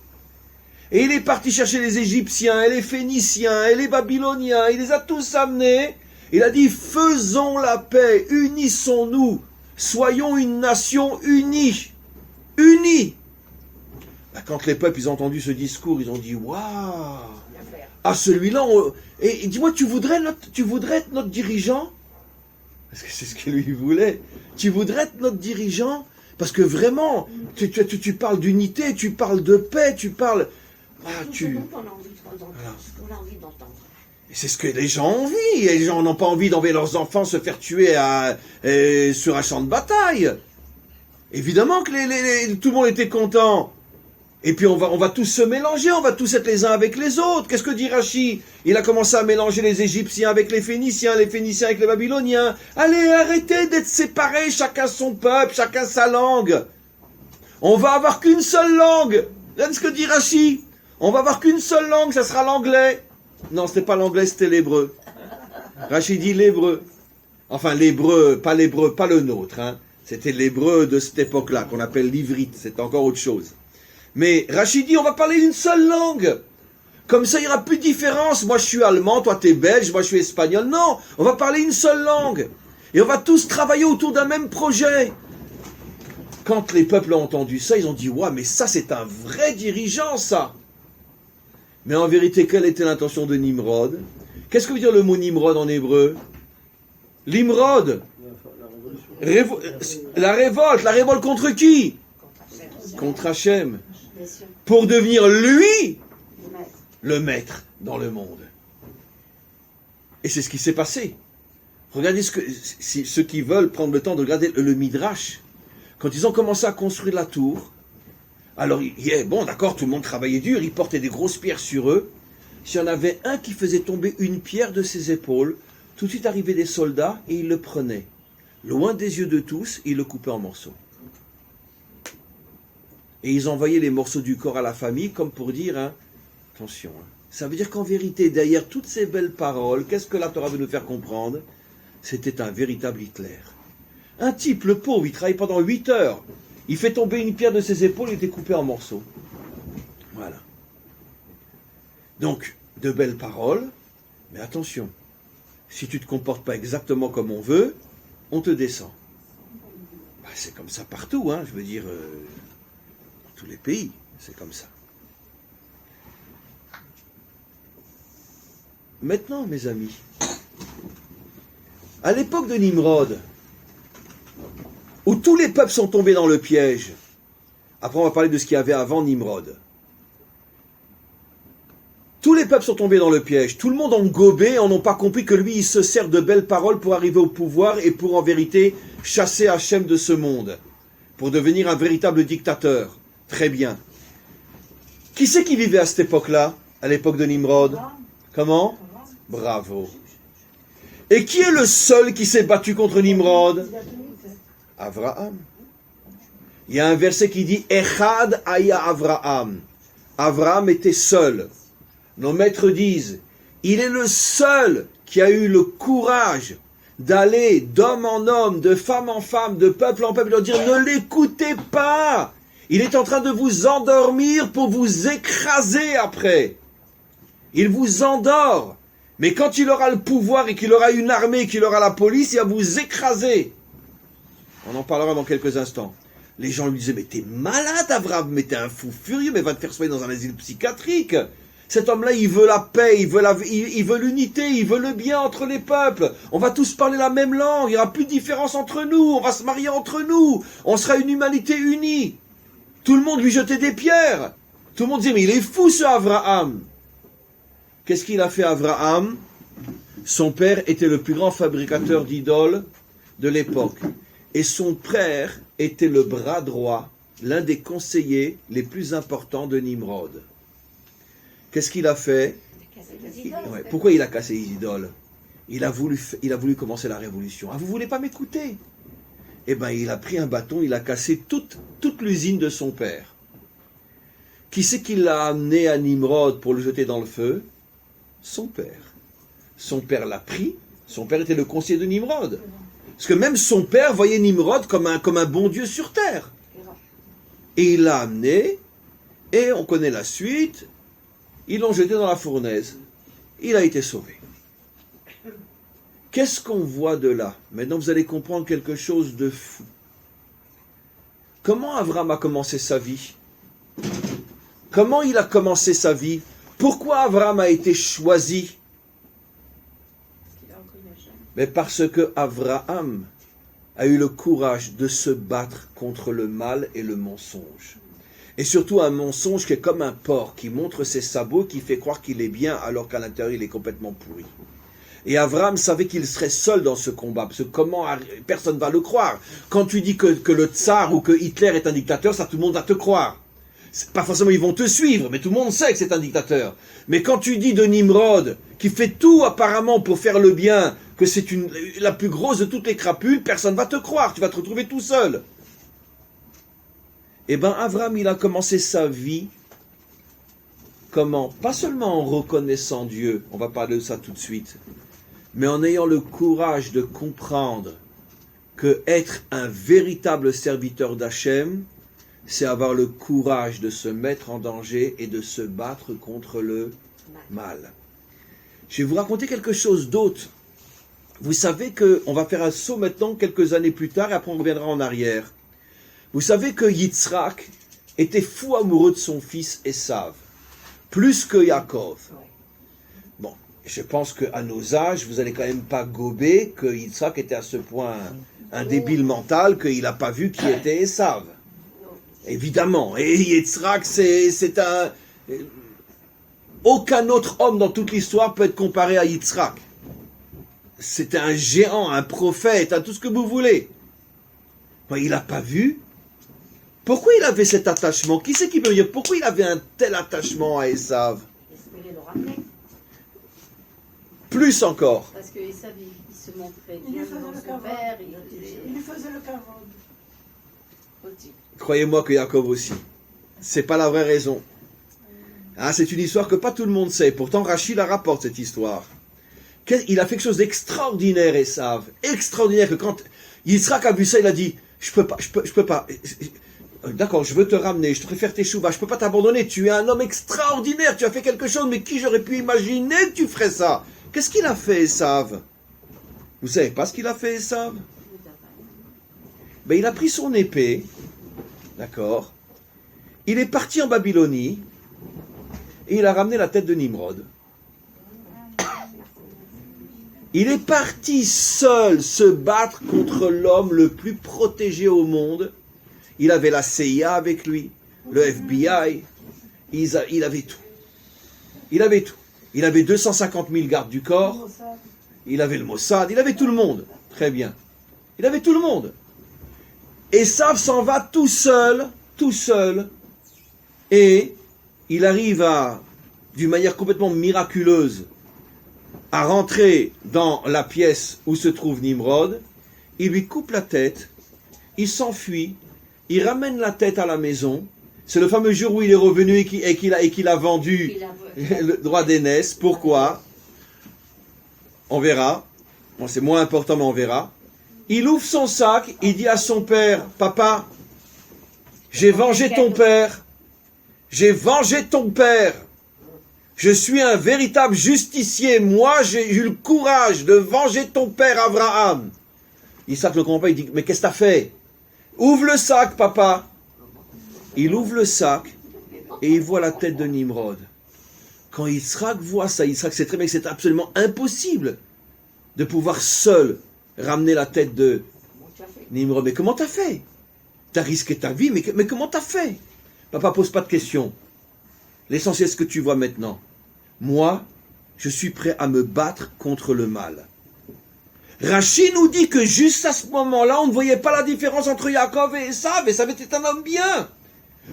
Et il est parti chercher les Égyptiens, et les Phéniciens, et les Babyloniens, il les a tous amenés. Il a dit, faisons la paix, unissons-nous, soyons une nation unie. Unis. Quand les peuples ils ont entendu ce discours, ils ont dit waouh, ah celui-là, et dis-moi, tu voudrais être notre dirigeant? Parce que c'est ce que lui voulait. Tu voudrais être notre dirigeant? Parce que vraiment, tu parles d'unité, tu parles de paix, tu parles... Tout ce dont on a envie d'entendre. Voilà. Ce qu'on a envie d'entendre. Et c'est ce que les gens ont envie. Et les gens n'ont pas envie d'envoyer leurs enfants se faire tuer sur un champ de bataille. Évidemment que tout le monde était content. Et puis on va tous se mélanger, on va tous être les uns avec les autres. Qu'est-ce que dit Rachi? Il a commencé à mélanger les Égyptiens avec les Phéniciens avec les Babyloniens. Allez, arrêtez d'être séparés, chacun son peuple, chacun sa langue. On va avoir qu'une seule langue. Regardez ce que dit Rachi. On va avoir qu'une seule langue, ça sera l'anglais. Non, c'était pas l'anglais, c'était l'hébreu. Rachi dit l'hébreu. Enfin, l'hébreu, pas le nôtre. Hein. C'était l'hébreu de cette époque-là, qu'on appelle l'ivrite. C'est encore autre chose. Mais Rachi dit, on va parler une seule langue. Comme ça, il n'y aura plus de différence. Moi, je suis allemand, toi, t'es belge, moi, je suis espagnol. Non, on va parler une seule langue. Et on va tous travailler autour d'un même projet. Quand les peuples ont entendu ça, ils ont dit, ouais, mais ça, c'est un vrai dirigeant, ça. Mais en vérité, quelle était l'intention de Nimrod? Qu'est-ce que veut dire le mot Nimrod en hébreu? L'Imrod. La révolte contre qui? Contre Hachem. Pour devenir lui le maître dans le monde. Et c'est ce qui s'est passé. Regardez ceux qui veulent prendre le temps de regarder le Midrash. Quand ils ont commencé à construire la tour, alors, bon, d'accord, tout le monde travaillait dur, ils portaient des grosses pierres sur eux. S'il y en avait un qui faisait tomber une pierre de ses épaules, tout de suite arrivaient des soldats et ils le prenaient. Loin des yeux de tous, ils le coupaient en morceaux. Et ils envoyaient les morceaux du corps à la famille comme pour dire, hein, attention, hein. Ça veut dire qu'en vérité, derrière toutes ces belles paroles, qu'est-ce que la Torah veut nous faire comprendre? C'était un véritable Hitler. Un type, le pauvre, il travaille pendant 8 heures. Il fait tomber une pierre de ses épaules, il était coupé en morceaux. Voilà. Donc, de belles paroles, mais attention, si tu ne te comportes pas exactement comme on veut, on te descend. Bah, c'est comme ça partout, hein, je veux dire, dans tous les pays, c'est comme ça. Maintenant, mes amis, à l'époque de Nimrod, où tous les peuples sont tombés dans le piège. Après, on va parler de ce qu'il y avait avant Nimrod. Tous les peuples sont tombés dans le piège. Tout le monde en gobé et n'ont pas compris que lui, il se sert de belles paroles pour arriver au pouvoir et pour, en vérité, chasser Hachem de ce monde. Pour devenir un véritable dictateur. Très bien. Qui c'est qui vivait à cette époque-là? À l'époque de Nimrod? Comment? Bravo. Et qui est le seul qui s'est battu contre Nimrod? Avraham. Il y a un verset qui dit Echad aya Avraham. Avraham était seul. Nos maîtres disent, il est le seul qui a eu le courage d'aller d'homme en homme, de femme en femme, de peuple en peuple, et leur dire ne l'écoutez pas. Il est en train de vous endormir pour vous écraser après. Il vous endort. Mais quand il aura le pouvoir et qu'il aura une armée, qu'il aura la police, il va vous écraser. On en parlera dans quelques instants. Les gens lui disaient, mais t'es malade, Avraham, mais t'es un fou furieux, mais va te faire soigner dans un asile psychiatrique. Cet homme-là, il veut la paix, il veut l'unité, il veut le bien entre les peuples. On va tous parler la même langue, il n'y aura plus de différence entre nous, on va se marier entre nous, on sera une humanité unie. Tout le monde lui jetait des pierres. Tout le monde disait, mais il est fou ce Avraham. Qu'est-ce qu'il a fait Avraham? Son père était le plus grand fabricateur d'idoles de l'époque. Et son frère était le bras droit, l'un des conseillers les plus importants de Nimrod. Qu'est-ce qu'il a fait? Pourquoi il a cassé les idoles? Il a voulu commencer la révolution. Ah, vous ne voulez pas m'écouter? Eh bien, il a pris un bâton, il a cassé toute l'usine de son père. Qui c'est qui l'a amené à Nimrod pour le jeter dans le feu? Son père. Son père l'a pris, son père était le conseiller de Nimrod. Parce que même son père voyait Nimrod comme un bon Dieu sur terre. Et il l'a amené, et on connaît la suite, ils l'ont jeté dans la fournaise. Il a été sauvé. Qu'est-ce qu'on voit de là? Maintenant, vous allez comprendre quelque chose de fou. Comment Avraham a commencé sa vie? Comment il a commencé sa vie? Pourquoi Avram a été choisi? Mais parce que Abraham a eu le courage de se battre contre le mal et le mensonge. Et surtout un mensonge qui est comme un porc, qui montre ses sabots, qui fait croire qu'il est bien alors qu'à l'intérieur il est complètement pourri. Et Abraham savait qu'il serait seul dans ce combat, parce que personne ne va le croire. Quand tu dis que le tsar ou que Hitler est un dictateur, ça tout le monde va te croire. Pas forcément ils vont te suivre, mais tout le monde sait que c'est un dictateur. Mais quand tu dis de Nimrod, qui fait tout apparemment pour faire le bien, que c'est la plus grosse de toutes les crapules, personne ne va te croire, tu vas te retrouver tout seul. Eh bien, Avram, il a commencé sa vie, comment? Pas seulement en reconnaissant Dieu, on va parler de ça tout de suite, mais en ayant le courage de comprendre que être un véritable serviteur d'Hachem, c'est avoir le courage de se mettre en danger et de se battre contre le mal. Je vais vous raconter quelque chose d'autre. Vous savez qu'on va faire un saut maintenant quelques années plus tard et après on reviendra en arrière. Vous savez que Yitzhak était fou amoureux de son fils Esav, plus que Yaakov. Bon, je pense qu'à nos âges, vous n'allez quand même pas gober que Yitzhak était à ce point un débile mental qu'il n'a pas vu qui était Esav. Évidemment, et Yitzhak, c'est un... Aucun autre homme dans toute l'histoire peut être comparé à Yitzhak. C'est un géant, un prophète, tout ce que vous voulez. Mais il n'a pas vu. Pourquoi il avait cet attachement? Qui c'est qui peut me dire pourquoi il avait un tel attachement à Esav? Espérer le ramener. Plus encore. Parce que Esav, il se montrait Il bien lui faisait devant le son kavod. père. Il lui faisait le kavod. Croyez-moi que Yaakov aussi. C'est pas la vraie raison. C'est une histoire que pas tout le monde sait. Pourtant, Rachid la rapporte, cette histoire. Il a fait quelque chose d'extraordinaire, Esav. Extraordinaire, que quand Yitzhak a vu ça, il a dit, je peux pas. D'accord, je veux te ramener, je te préfère tes chouvas, je peux pas t'abandonner, tu es un homme extraordinaire, tu as fait quelque chose, mais qui j'aurais pu imaginer que tu ferais ça? Qu'est-ce qu'il a fait, Esav? Vous savez pas ce qu'il a fait, Esav? Ben, il a pris son épée, d'accord, il est parti en Babylonie, et il a ramené la tête de Nimrod. Il est parti seul se battre contre l'homme le plus protégé au monde. Il avait la CIA avec lui, le FBI, il avait tout. Il avait tout. Il avait 250 000 gardes du corps, il avait le Mossad, il avait tout le monde. Très bien. Il avait tout le monde. Esav s'en va tout seul, et il arrive d'une manière complètement miraculeuse, à rentrer dans la pièce où se trouve Nimrod, il lui coupe la tête, il s'enfuit, il ramène la tête à la maison. C'est le fameux jour où il est revenu et qu'il a vendu le droit d'aînesse. Pourquoi? On verra. Bon, c'est moins important, mais on verra. Il ouvre son sac, il dit à son père, « Papa, j'ai vengé ton père. J'ai vengé ton père. Je suis un véritable justicier. Moi, j'ai eu le courage de venger ton père Abraham. » Isaac le comprend pas, il dit, « Mais qu'est-ce que t'as fait? Ouvre le sac, papa. » Il ouvre le sac et il voit la tête de Nimrod. Quand Yitzhak voit ça, Yitzhak sait très bien que c'est absolument impossible de pouvoir seul ramener la tête de Nimrod. Mais comment t'as fait? T'as risqué ta vie, mais comment t'as fait? Papa, pose pas de questions. L'essentiel, c'est ce que tu vois maintenant. Moi, je suis prêt à me battre contre le mal. Rachid nous dit que juste à ce moment-là, on ne voyait pas la différence entre Yaakov et Esav. Esav était un homme bien.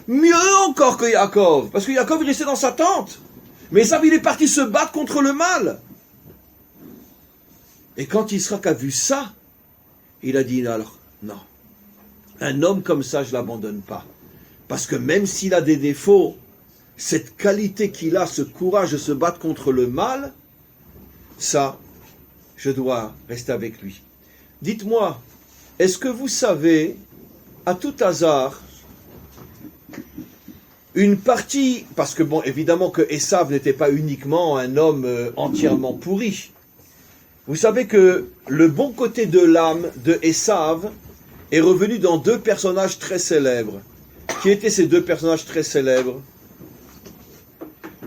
Mieux encore que Yaakov. Parce que Yaakov, il restait dans sa tente. Mais Esav, il est parti se battre contre le mal. Et quand Yitzhak a vu ça, il a dit, alors, non. Un homme comme ça, je ne l'abandonne pas. Parce que même s'il a des défauts, cette qualité qu'il a, ce courage de se battre contre le mal, ça, je dois rester avec lui. Dites-moi, est-ce que vous savez, à tout hasard, une partie, parce que bon, évidemment que Esav n'était pas uniquement un homme entièrement pourri. Vous savez que le bon côté de l'âme de Esav est revenu dans deux personnages très célèbres. Qui étaient ces deux personnages très célèbres?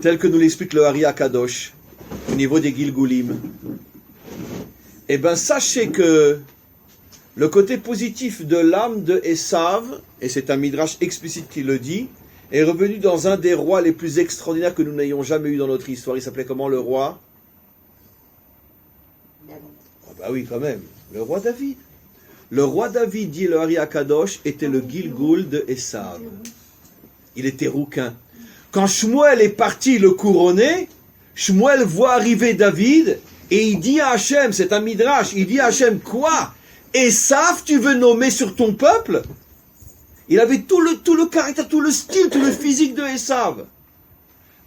tel que nous l'explique le Hari Akadosh, au niveau des Gilgulim, eh bien, sachez que le côté positif de l'âme de Esav, et c'est un midrash explicite qui le dit, est revenu dans un des rois les plus extraordinaires que nous n'ayons jamais eu dans notre histoire. Il s'appelait comment, le roi? Ah bah oui, quand même, le roi David. Le roi David, dit le Hari Akadosh, était le Gilgul de Esav. Il était rouquin. Quand Shmuel est parti le couronner, Shmuel voit arriver David et il dit à Hachem, c'est un midrash, il dit à Hachem, quoi? Esav, tu veux nommer sur ton peuple? Il avait tout le caractère, tout le style, tout le physique de Esav.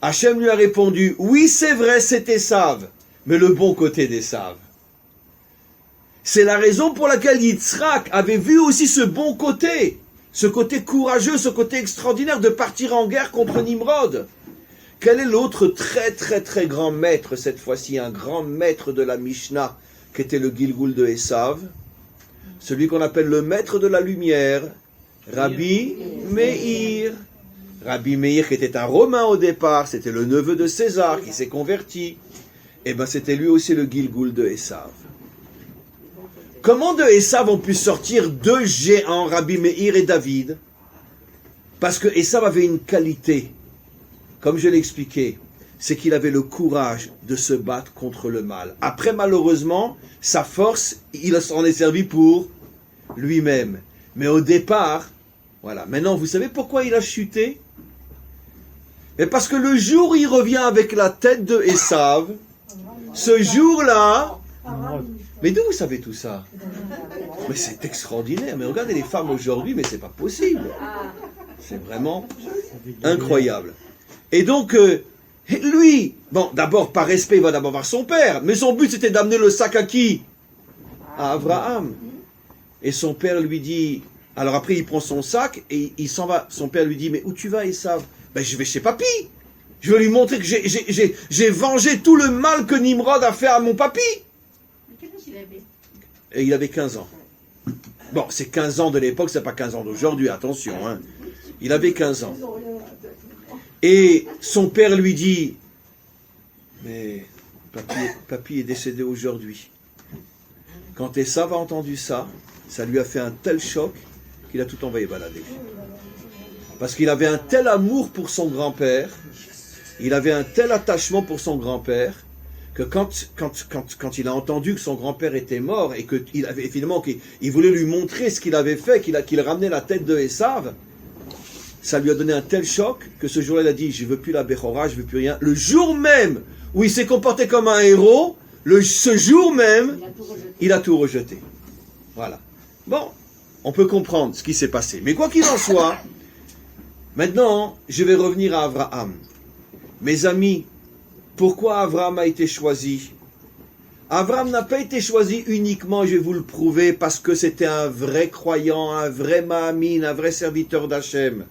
Hachem lui a répondu, oui, c'est vrai, c'est Esav, mais le bon côté d'Esav. C'est la raison pour laquelle Yitzhak avait vu aussi ce bon côté, ce côté courageux, ce côté extraordinaire de partir en guerre contre Nimrod. Quel est l'autre très très très grand maître, cette fois-ci, un grand maître de la Mishnah, qui était le Gilgul de Esav? Celui qu'on appelle le maître de la lumière, Rabbi Meir. Rabbi Meir, qui était un Romain au départ, c'était le neveu de César, qui s'est converti. Et bien c'était lui aussi le Gilgul de Esav. Comment de Esav ont pu sortir deux géants, Rabbi Meir et David? Parce que Esav avait une qualité, comme je l'ai expliqué, c'est qu'il avait le courage de se battre contre le mal. Après, malheureusement, sa force, il s'en est servi pour lui-même. Mais au départ, voilà. Maintenant, vous savez pourquoi il a chuté? Et parce que le jour où il revient avec la tête de Esav, ce jour-là... Mais d'où vous savez tout ça? Mais c'est extraordinaire. Mais regardez les femmes aujourd'hui, mais c'est pas possible. C'est vraiment incroyable. Et donc, lui, bon, d'abord, par respect, il va d'abord voir son père. Mais son but, c'était d'amener le sac à qui? À Abraham. Et son père lui dit... Alors après, il prend son sac et il s'en va. Son père lui dit, mais où tu vas, Esav? Ben, je vais chez papy. Je vais lui montrer que j'ai vengé tout le mal que Nimrod a fait à mon papy. Quel âge il avait? Et il avait 15 ans. Bon, c'est 15 ans de l'époque, c'est pas 15 ans d'aujourd'hui, attention. Hein. Il avait 15 ans. Et son père lui dit, mais papy est décédé aujourd'hui. Quand Esav a entendu ça, ça lui a fait un tel choc qu'il a tout envoyé balader. Parce qu'il avait un tel amour pour son grand-père, il avait un tel attachement pour son grand-père, que quand il a entendu que son grand-père était mort et qu'il avait finalement qu'il voulait lui montrer ce qu'il avait fait, qu'il ramenait la tête de Esav, ça lui a donné un tel choc que ce jour-là il a dit, je veux plus la Bechora, je veux plus rien. Le jour même où il s'est comporté comme un héros, ce jour même, il a tout rejeté. Voilà. Bon, on peut comprendre ce qui s'est passé. Mais quoi qu'il en soit, maintenant, je vais revenir à Abraham. Mes amis, pourquoi Abraham a été choisi? Abraham n'a pas été choisi uniquement, je vais vous le prouver, parce que c'était un vrai croyant, un vrai Mahamin, un vrai serviteur d'Hachem.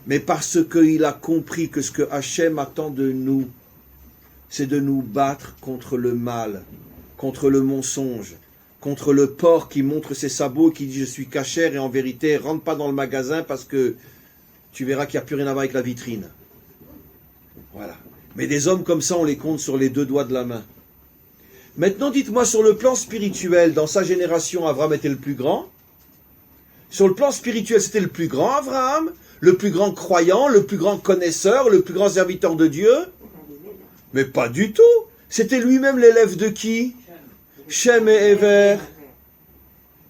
Mais parce qu'il a compris que ce que Hachem attend de nous, c'est de nous battre contre le mal, contre le mensonge, contre le porc qui montre ses sabots, qui dit je suis cachère et en vérité rentre pas dans le magasin parce que tu verras qu'il n'y a plus rien à voir avec la vitrine. Voilà. Mais des hommes comme ça, on les compte sur les deux doigts de la main. Maintenant, dites-moi, sur le plan spirituel, dans sa génération, Abraham était le plus grand. Sur le plan spirituel, c'était le plus grand Abraham, le plus grand croyant, le plus grand connaisseur, le plus grand serviteur de Dieu. Mais pas du tout. C'était lui-même l'élève de qui? Shem et Ever.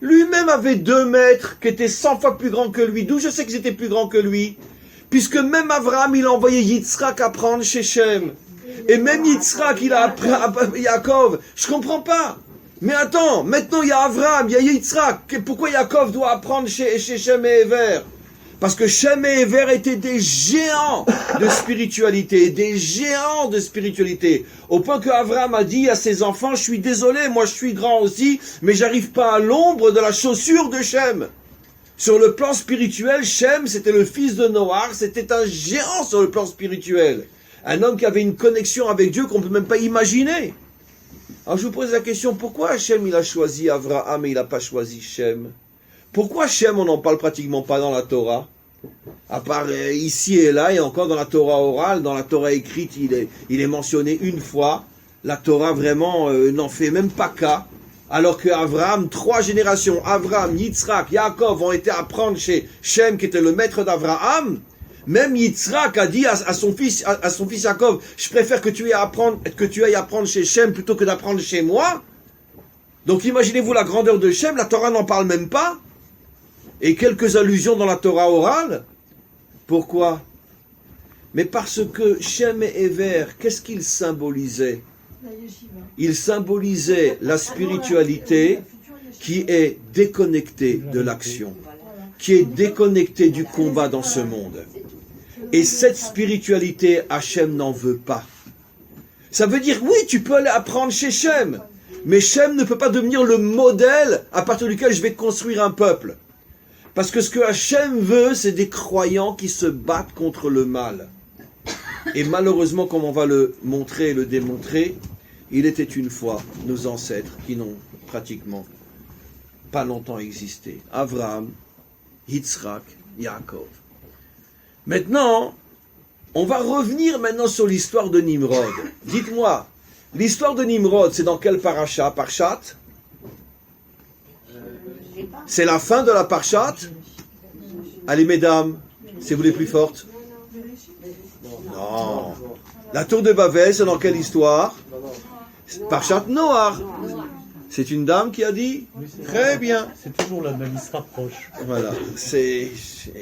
Lui-même avait 2 maîtres qui étaient 100 fois plus grands que lui. D'où je sais qu'ils étaient plus grands que lui? Puisque même Abraham, il a envoyé Yitzhak apprendre chez Shem. Et même Yitzhak, il a appris à Yaakov. Je comprends pas. Mais attends, maintenant il y a Abraham, il y a Yitzhak. Pourquoi Yaakov doit apprendre chez Shem et Ever? Parce que Shem et Ever étaient des géants de spiritualité, des géants de spiritualité. Au point que Abraham a dit à ses enfants, je suis désolé, moi je suis grand aussi, mais j'arrive pas à l'ombre de la chaussure de Shem. Sur le plan spirituel, Shem, c'était le fils de Noach, c'était un géant sur le plan spirituel. Un homme qui avait une connexion avec Dieu qu'on ne peut même pas imaginer. Alors je vous pose la question, pourquoi Hachem il a choisi Abraham et il n'a pas choisi Shem? Pourquoi Shem on n'en parle pratiquement pas dans la Torah? À part ici et là, et encore dans la Torah orale, dans la Torah écrite, il est mentionné une fois. La Torah vraiment n'en fait même pas cas. Alors que Abraham, 3 générations, Abraham, Yitzhak, Yaakov ont été apprendre chez Shem, qui était le maître d'Abraham. Même Yitzhak a dit à son fils Yaakov, je préfère que tu ailles apprendre chez Shem plutôt que d'apprendre chez moi. Donc imaginez-vous la grandeur de Shem, la Torah n'en parle même pas. Et quelques allusions dans la Torah orale. Pourquoi? Mais parce que Shem et Ever, qu'est-ce qu'ils symbolisaient? Ils symbolisaient la spiritualité qui est déconnectée de l'action, qui est déconnectée du combat dans ce monde. Et cette spiritualité, Hachem n'en veut pas. Ça veut dire, oui, tu peux aller apprendre chez Shem, mais Shem ne peut pas devenir le modèle à partir duquel je vais construire un peuple. Parce que ce que Hachem veut, c'est des croyants qui se battent contre le mal. Et malheureusement, comme on va le montrer et le démontrer, il était une fois nos ancêtres qui n'ont pratiquement pas longtemps existé. Abraham, Yitzhak, Yaakov. Maintenant, on va revenir maintenant sur l'histoire de Nimrod. Dites-moi, l'histoire de Nimrod, c'est dans quelle parasha? Parshat? C'est la fin de la Parshat? Allez, mesdames, c'est vous les plus fortes? Non. La tour de Babel, c'est dans quelle histoire? Parshat Noach. C'est une dame qui a dit? Très bien. C'est toujours la même, il se rapproche. Voilà.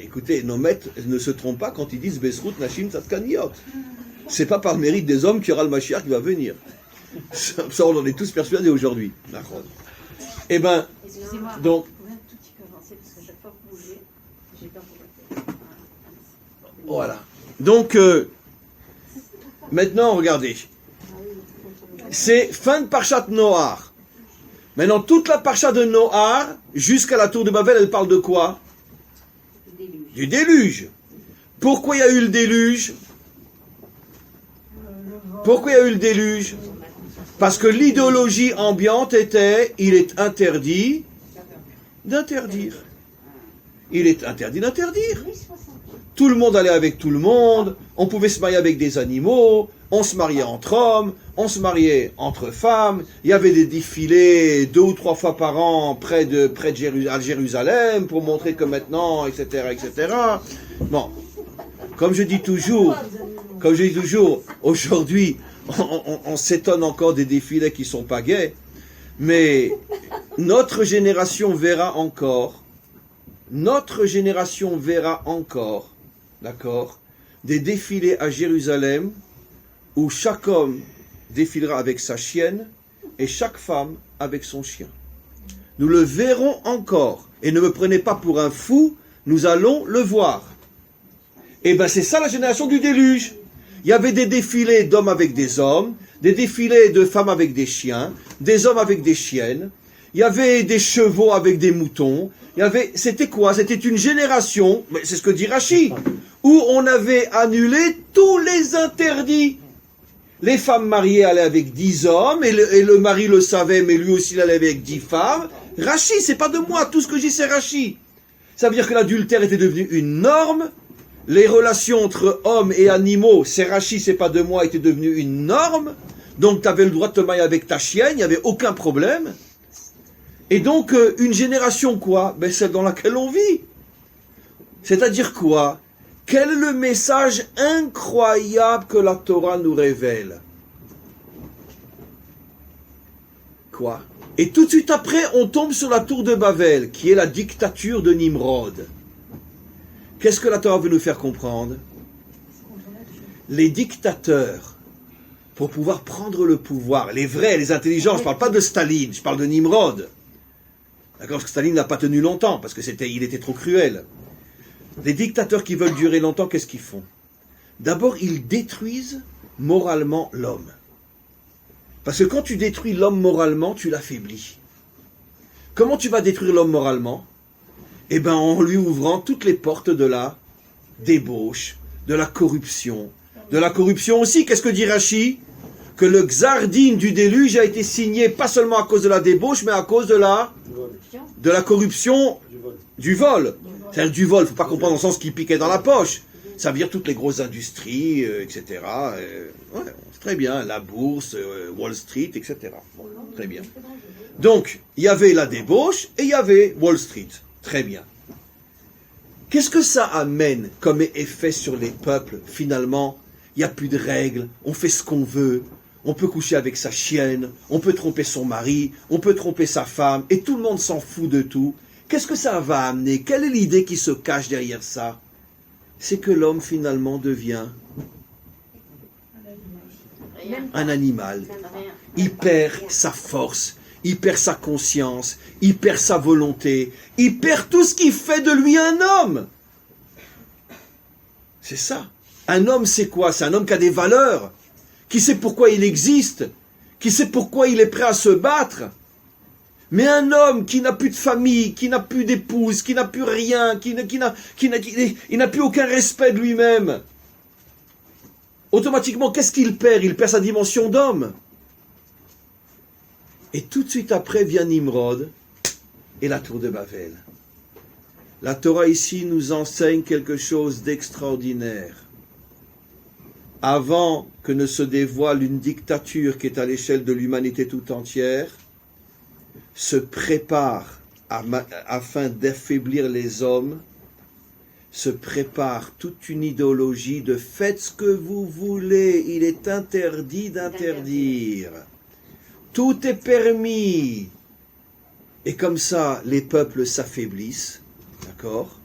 Écoutez, nos maîtres ne se trompent pas quand ils disent Besrout Nashim Tzadkaniot. C'est pas par le mérite des hommes qu'il y aura le Mashiach qui va venir. Ça, on en est tous persuadés aujourd'hui. Eh ben, Excusez-moi, donc, vous pouvez un tout petit peu avancer parce que chaque fois que vous bougez, j'ai peur pour votre. voilà. Donc, maintenant, regardez. C'est fin de Parshat Noach. Maintenant, toute la Parsha de Noach, jusqu'à la tour de Babel, elle parle de quoi? Du déluge. Pourquoi il y a eu le déluge? Pourquoi il y a eu le déluge? Parce que l'idéologie ambiante était, il est interdit d'interdire. Il est interdit d'interdire. Tout le monde allait avec tout le monde, on pouvait se marier avec des animaux, on se mariait entre hommes, on se mariait entre femmes, il y avait des défilés 2 ou 3 fois par an près de Jérusalem pour montrer que maintenant, etc., etc. Bon, comme je dis toujours, aujourd'hui, on s'étonne encore des défilés qui sont pas gays, mais notre génération verra encore, d'accord, des défilés à Jérusalem où chaque homme défilera avec sa chienne et chaque femme avec son chien. Nous le verrons encore. Et ne me prenez pas pour un fou, nous allons le voir. Et bien c'est ça la génération du déluge. Il y avait des défilés d'hommes avec des hommes, des défilés de femmes avec des chiens, des hommes avec des chiennes. Il y avait des chevaux avec des moutons. C'était quoi? C'était une génération, mais c'est ce que dit Rachi, où on avait annulé tous les interdits. Les femmes mariées allaient avec 10 hommes, et le mari le savait, mais lui aussi il allait avec 10 femmes. Rachi, c'est pas de moi, tout ce que je dis c'est Rachi. Ça veut dire que l'adultère était devenu une norme, les relations entre hommes et animaux, c'est Rachi, c'est pas de moi, était devenu une norme, donc tu avais le droit de te marier avec ta chienne, il n'y avait aucun problème. Et donc, une génération quoi? Ben, celle dans laquelle on vit. C'est-à-dire quoi? Quel est le message incroyable que la Torah nous révèle? Quoi? Et tout de suite après, on tombe sur la tour de Babel, qui est la dictature de Nimrod. Qu'est-ce que la Torah veut nous faire comprendre? Les dictateurs, pour pouvoir prendre le pouvoir, les vrais, les intelligents, je ne parle pas de Staline, je parle de Nimrod. D'accord, parce que Staline n'a pas tenu longtemps, parce qu'il était trop cruel. Les dictateurs qui veulent durer longtemps, qu'est-ce qu'ils font? D'abord, ils détruisent moralement l'homme. Parce que quand tu détruis l'homme moralement, tu l'affaiblis. Comment tu vas détruire l'homme moralement? Eh bien, en lui ouvrant toutes les portes de la débauche, de la corruption. De la corruption aussi, qu'est-ce que dit Rachi? Que le Xardin du déluge a été signé pas seulement à cause de la débauche, mais à cause de la corruption, du vol. C'est-à-dire du vol, il ne faut pas comprendre dans le sens qu'il piquait dans la poche. Ça veut dire toutes les grosses industries, etc. Ouais, c'est très bien, la bourse, Wall Street, etc. Bon, très bien. Donc, il y avait la débauche et il y avait Wall Street. Très bien. Qu'est-ce que ça amène comme effet sur les peuples, finalement? Il n'y a plus de règles, on fait ce qu'on veut, on peut coucher avec sa chienne, on peut tromper son mari, on peut tromper sa femme, et tout le monde s'en fout de tout. Qu'est-ce que ça va amener? Quelle est l'idée qui se cache derrière ça? C'est que l'homme, finalement, devient un animal. Il perd sa force, il perd sa conscience, il perd sa volonté, il perd tout ce qui fait de lui un homme. C'est ça. Un homme, c'est quoi? C'est un homme qui a des valeurs, qui sait pourquoi il existe, qui sait pourquoi il est prêt à se battre. Mais un homme qui n'a plus de famille, qui n'a plus d'épouse, qui n'a plus rien, il n'a plus aucun respect de lui-même, automatiquement, qu'est-ce qu'il perd? Il perd sa dimension d'homme. Et tout de suite après vient Nimrod et la tour de Babel. La Torah ici nous enseigne quelque chose d'extraordinaire. Avant que ne se dévoile une dictature qui est à l'échelle de l'humanité tout entière, se prépare afin d'affaiblir les hommes, se prépare toute une idéologie de faites ce que vous voulez, il est interdit d'interdire. Tout est permis. Et comme ça, les peuples s'affaiblissent. D'accord?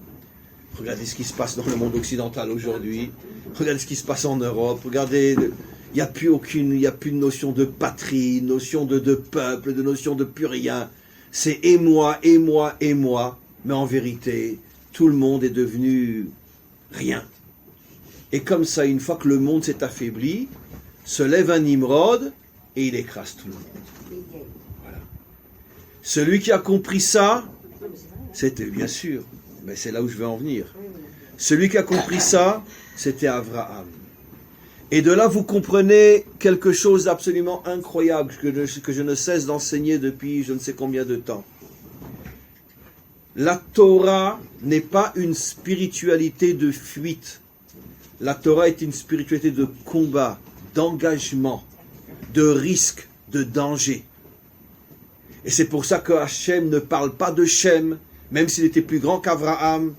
Regardez ce qui se passe dans le monde occidental aujourd'hui. Regardez ce qui se passe en Europe. Regardez, il n'y a plus de notion de patrie, notion de peuple, de notion de plus rien. C'est et moi, et moi, et moi. Mais en vérité, tout le monde est devenu rien. Et comme ça, une fois que le monde s'est affaibli, se lève un Nimrod et il écrase tout le monde. Voilà. Celui qui a compris ça, c'était bien sûr, mais c'est là où je veux en venir. Celui qui a compris ça, c'était Abraham. Et de là, vous comprenez quelque chose d'absolument incroyable que je ne cesse d'enseigner depuis je ne sais combien de temps. La Torah n'est pas une spiritualité de fuite. La Torah est une spiritualité de combat, d'engagement, de risque, de danger. Et c'est pour ça que Hachem ne parle pas de Shem, même s'il était plus grand qu'Abraham,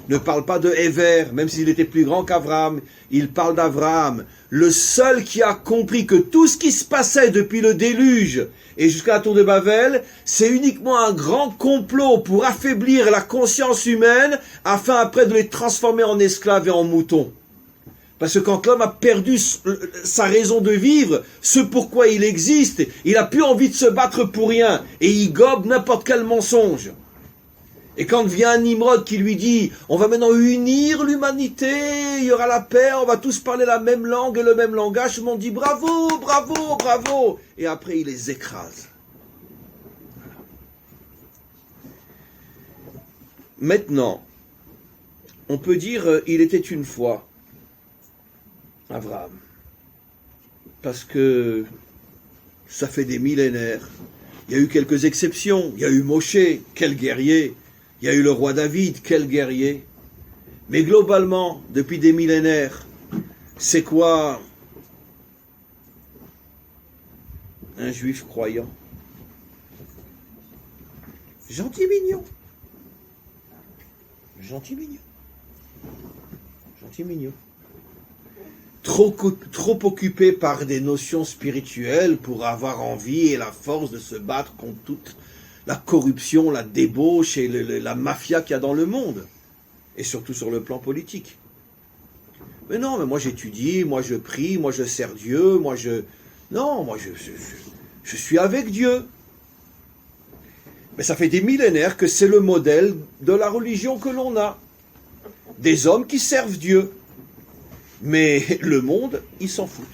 ne parle pas de Ever, même s'il était plus grand qu'Abraham, il parle d'Abraham, le seul qui a compris que tout ce qui se passait depuis le déluge et jusqu'à la tour de Babel, c'est uniquement un grand complot pour affaiblir la conscience humaine, afin après de les transformer en esclaves et en moutons. Parce que quand l'homme a perdu sa raison de vivre, ce pourquoi il existe, il n'a plus envie de se battre pour rien, et il gobe n'importe quel mensonge. Et quand vient un Nimrod qui lui dit « On va maintenant unir l'humanité, il y aura la paix, on va tous parler la même langue et le même langage », tout le monde dit « Bravo, bravo, bravo !» Et après il les écrase. Maintenant, on peut dire « Il était une fois » Abraham. Parce que ça fait des millénaires. Il y a eu quelques exceptions. Il y a eu Moshe, quel guerrier. Il y a eu le roi David, quel guerrier. Mais globalement, depuis des millénaires, c'est quoi un juif croyant? Gentil mignon. Gentil mignon. Gentil mignon. Trop occupé par des notions spirituelles pour avoir envie et la force de se battre contre toute la corruption, la débauche et la mafia qu'il y a dans le monde. Et surtout sur le plan politique. Mais non, mais moi j'étudie, moi je prie, moi je sers Dieu, Non, moi je suis avec Dieu. Mais ça fait des millénaires que c'est le modèle de la religion que l'on a. Des hommes qui servent Dieu. Mais le monde, ils s'en foutent.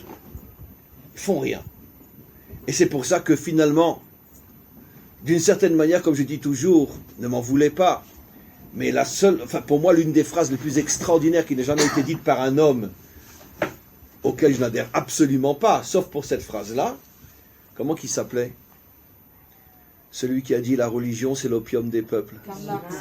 Ils font rien. Et c'est pour ça que finalement, d'une certaine manière, comme je dis toujours, ne m'en voulez pas, mais pour moi, l'une des phrases les plus extraordinaires qui n'a jamais été dite par un homme, auquel je n'adhère absolument pas, sauf pour cette phrase-là, comment qu'il s'appelait? Celui qui a dit la religion, c'est l'opium des peuples. Karl Marx.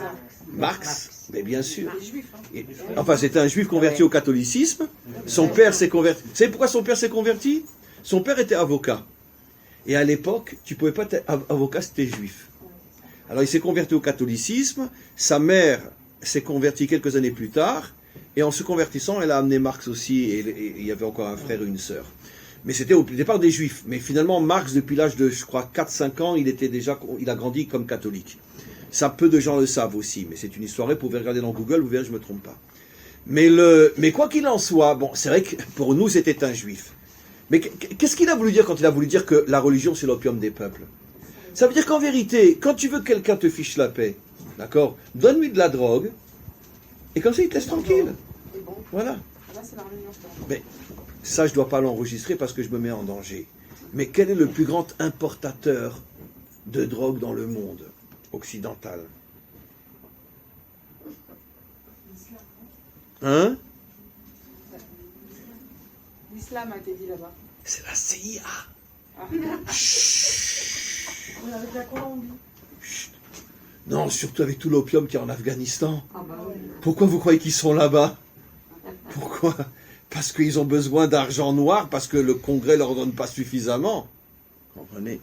Marx, mais bien sûr. Les juifs. Hein. Et- enfin, c'était un juif converti au catholicisme. Son père s'est converti. Vous savez pourquoi son père s'est converti? Son père était avocat. Et à l'époque, tu pouvais pas être avocat si tu étais juif. Alors il s'est converti au catholicisme. Sa mère s'est convertie quelques années plus tard. Et en se convertissant, elle a amené Marx aussi. Et il y avait encore un frère et une sœur. Mais c'était au départ des juifs. Mais finalement, Marx, depuis l'âge de, je crois, 4-5 ans, il a grandi comme catholique. Ça, peu de gens le savent aussi, mais c'est une histoire, vous pouvez regarder dans Google, vous verrez, je ne me trompe pas. Mais quoi qu'il en soit, bon, c'est vrai que pour nous, c'était un juif. Mais qu'est-ce qu'il a voulu dire quand il a voulu dire que la religion, c'est l'opium des peuples? Ça veut dire qu'en vérité, quand tu veux que quelqu'un te fiche la paix, d'accord, donne-lui de la drogue, et comme ça, il te laisse tranquille. C'est bon. Voilà. Là, c'est la religion. Mais ça, je ne dois pas l'enregistrer parce que je me mets en danger. Mais quel est le plus grand importateur de drogue dans le monde occidental? Hein? L'islam a été dit là-bas. C'est la CIA. Ah. On avec la Colombie. Non, surtout avec tout l'opium qu'il y a en Afghanistan. Ah bah oui. Pourquoi vous croyez qu'ils sont là-bas? Pourquoi? Parce qu'ils ont besoin d'argent noir, parce que le Congrès leur donne pas suffisamment. Comprenez?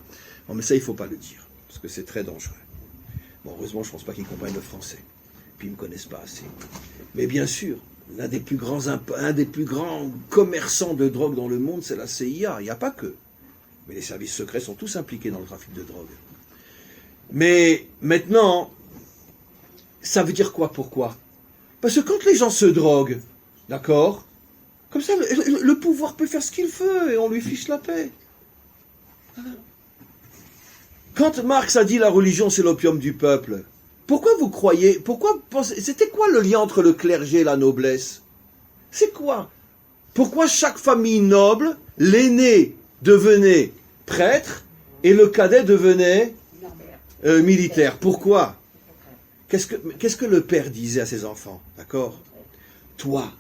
Non, mais ça, il ne faut pas le dire, parce que c'est très dangereux. Bon, heureusement, je ne pense pas qu'ils comprennent le français. Puis ils ne me connaissent pas assez. Mais bien sûr, un des plus grands commerçants de drogue dans le monde, c'est la CIA. Il n'y a pas que. Mais les services secrets sont tous impliqués dans le trafic de drogue. Mais maintenant, ça veut dire quoi? Pourquoi? Parce que quand les gens se droguent, d'accord, comme ça, le pouvoir peut faire ce qu'il veut et on lui fiche la paix. Voilà. Quand Marx a dit la religion c'est l'opium du peuple, pourquoi vous croyez, c'était quoi le lien entre le clergé et la noblesse? C'est quoi? Pourquoi chaque famille noble, l'aîné devenait prêtre et le cadet devenait militaire? Pourquoi? Qu'est-ce que le père disait à ses enfants? D'accord? Toi,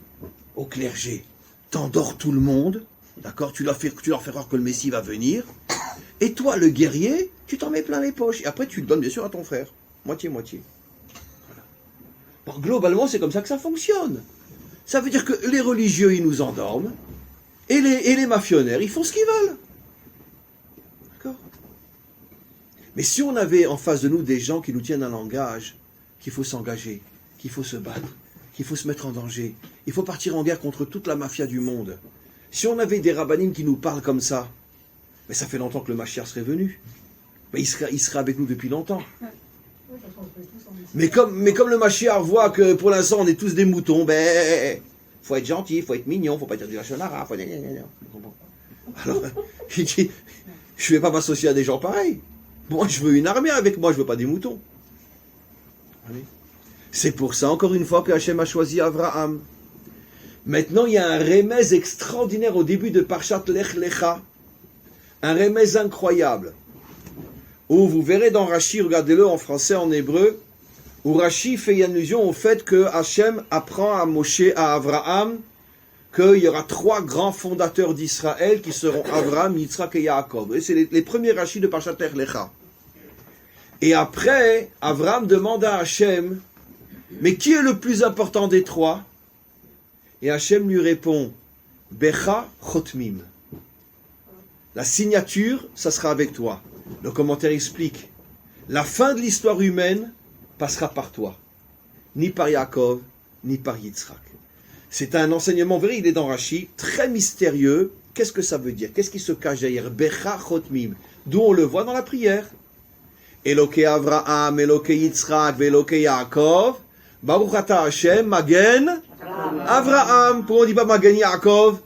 au clergé, t'endors tout le monde, d'accord? Tu leur fais croire que le Messie va venir. Et toi, le guerrier, tu t'en mets plein les poches. Et après, tu le donnes bien sûr à ton frère. Moitié-moitié. Voilà. Bon, globalement, c'est comme ça que ça fonctionne. Ça veut dire que les religieux, ils nous endorment. Et les mafionnaires, ils font ce qu'ils veulent. D'accord? Mais si on avait en face de nous des gens qui nous tiennent un langage, qu'il faut s'engager, qu'il faut se battre, qu'il faut se mettre en danger, il faut partir en guerre contre toute la mafia du monde. Si on avait des rabbinim qui nous parlent comme ça, mais ça fait longtemps que le Mashiach serait venu. Mais il serait avec nous depuis longtemps. Mais comme le Mashiach voit que pour l'instant on est tous des moutons, ben, faut être gentil, faut être mignon, faut pas dire du lachonara, Alors, il dit, je vais pas m'associer à des gens pareils. Moi, je veux une armée avec moi, je veux pas des moutons. C'est pour ça, encore une fois, que Hachem a choisi Abraham. Maintenant, il y a un remèze extraordinaire au début de Parshat Lech Lecha. Un remèze incroyable. Où vous verrez dans Rashi, regardez-le en français, en hébreu, où Rashi fait allusion au fait que Hachem apprend à Moshe, à Abraham, qu'il y aura 3 grands fondateurs d'Israël qui seront Abraham, Yitzhak et Yaakov. Et c'est les premiers Rashi de Parshat Lech Lecha. Et après, Abraham demande à Hachem, mais qui est le plus important des 3? Et Hachem lui répond, Becha Chotmim. La signature, ça sera avec toi. Le commentaire explique, la fin de l'histoire humaine passera par toi. Ni par Yaakov, ni par Yitzhak. C'est un enseignement vrai, il est dans Rashi, très mystérieux. Qu'est-ce que ça veut dire? Qu'est-ce qui se cache derrière? Becha Chotmim. D'où on le voit dans la prière. Elokei Avraham, Elokei Yitzhak, Elokei Yaakov, Baruch Ata Hashem, Magen Avraham. Pourquoi on dit pas Magen Yaakov?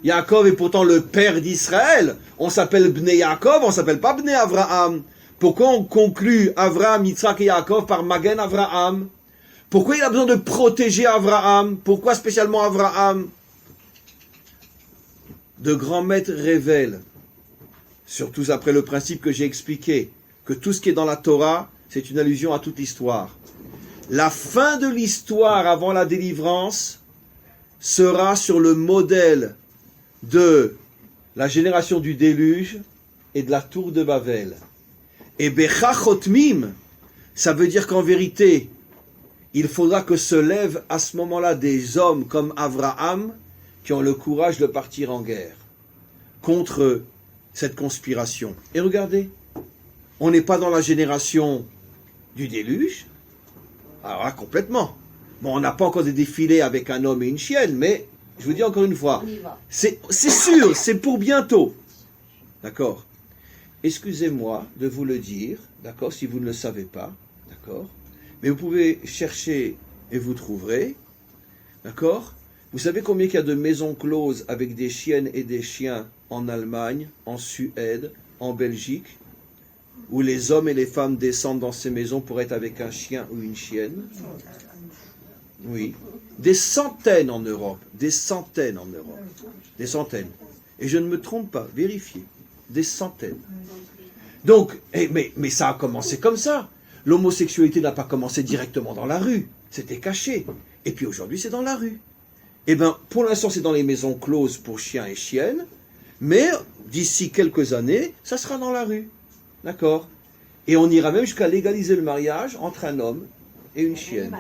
Yaakov est pourtant le père d'Israël. On s'appelle Bnei Yaakov, on s'appelle pas Bnei Avraham. Pourquoi on conclut Avraham, Yitzhak et Yaakov par Magen Avraham? Pourquoi il a besoin de protéger Avraham? Pourquoi spécialement Avraham? De grands maîtres révèlent, surtout après le principe que j'ai expliqué, que tout ce qui est dans la Torah, c'est une allusion à toute l'histoire. La fin de l'histoire avant la délivrance sera sur le modèle de la génération du déluge et de la tour de Babel. Et Becha Chotmim, ça veut dire qu'en vérité, il faudra que se lèvent à ce moment-là des hommes comme Abraham qui ont le courage de partir en guerre contre cette conspiration. Et regardez, on n'est pas dans la génération du déluge. Alors là, complètement. Bon, on n'a pas encore des défilés avec un homme et une chienne, mais je vous dis encore une fois, On y va. c'est sûr, c'est pour bientôt. D'accord? Excusez-moi de vous le dire, d'accord, si vous ne le savez pas, d'accord? Mais vous pouvez chercher et vous trouverez, d'accord? Vous savez combien il y a de maisons closes avec des chiennes et des chiens en Allemagne, en Suède, en Belgique, où les hommes et les femmes descendent dans ces maisons pour être avec un chien ou une chienne? Oui. Des centaines en Europe. Des centaines en Europe. Des centaines. Et je ne me trompe pas, vérifiez. Des centaines. Donc, mais ça a commencé comme ça. L'homosexualité n'a pas commencé directement dans la rue. C'était caché. Et puis aujourd'hui, c'est dans la rue. Eh bien, pour l'instant, c'est dans les maisons closes pour chiens et chiennes. Mais d'ici quelques années, ça sera dans la rue. D'accord? Et on ira même jusqu'à légaliser le mariage entre un homme et une chienne.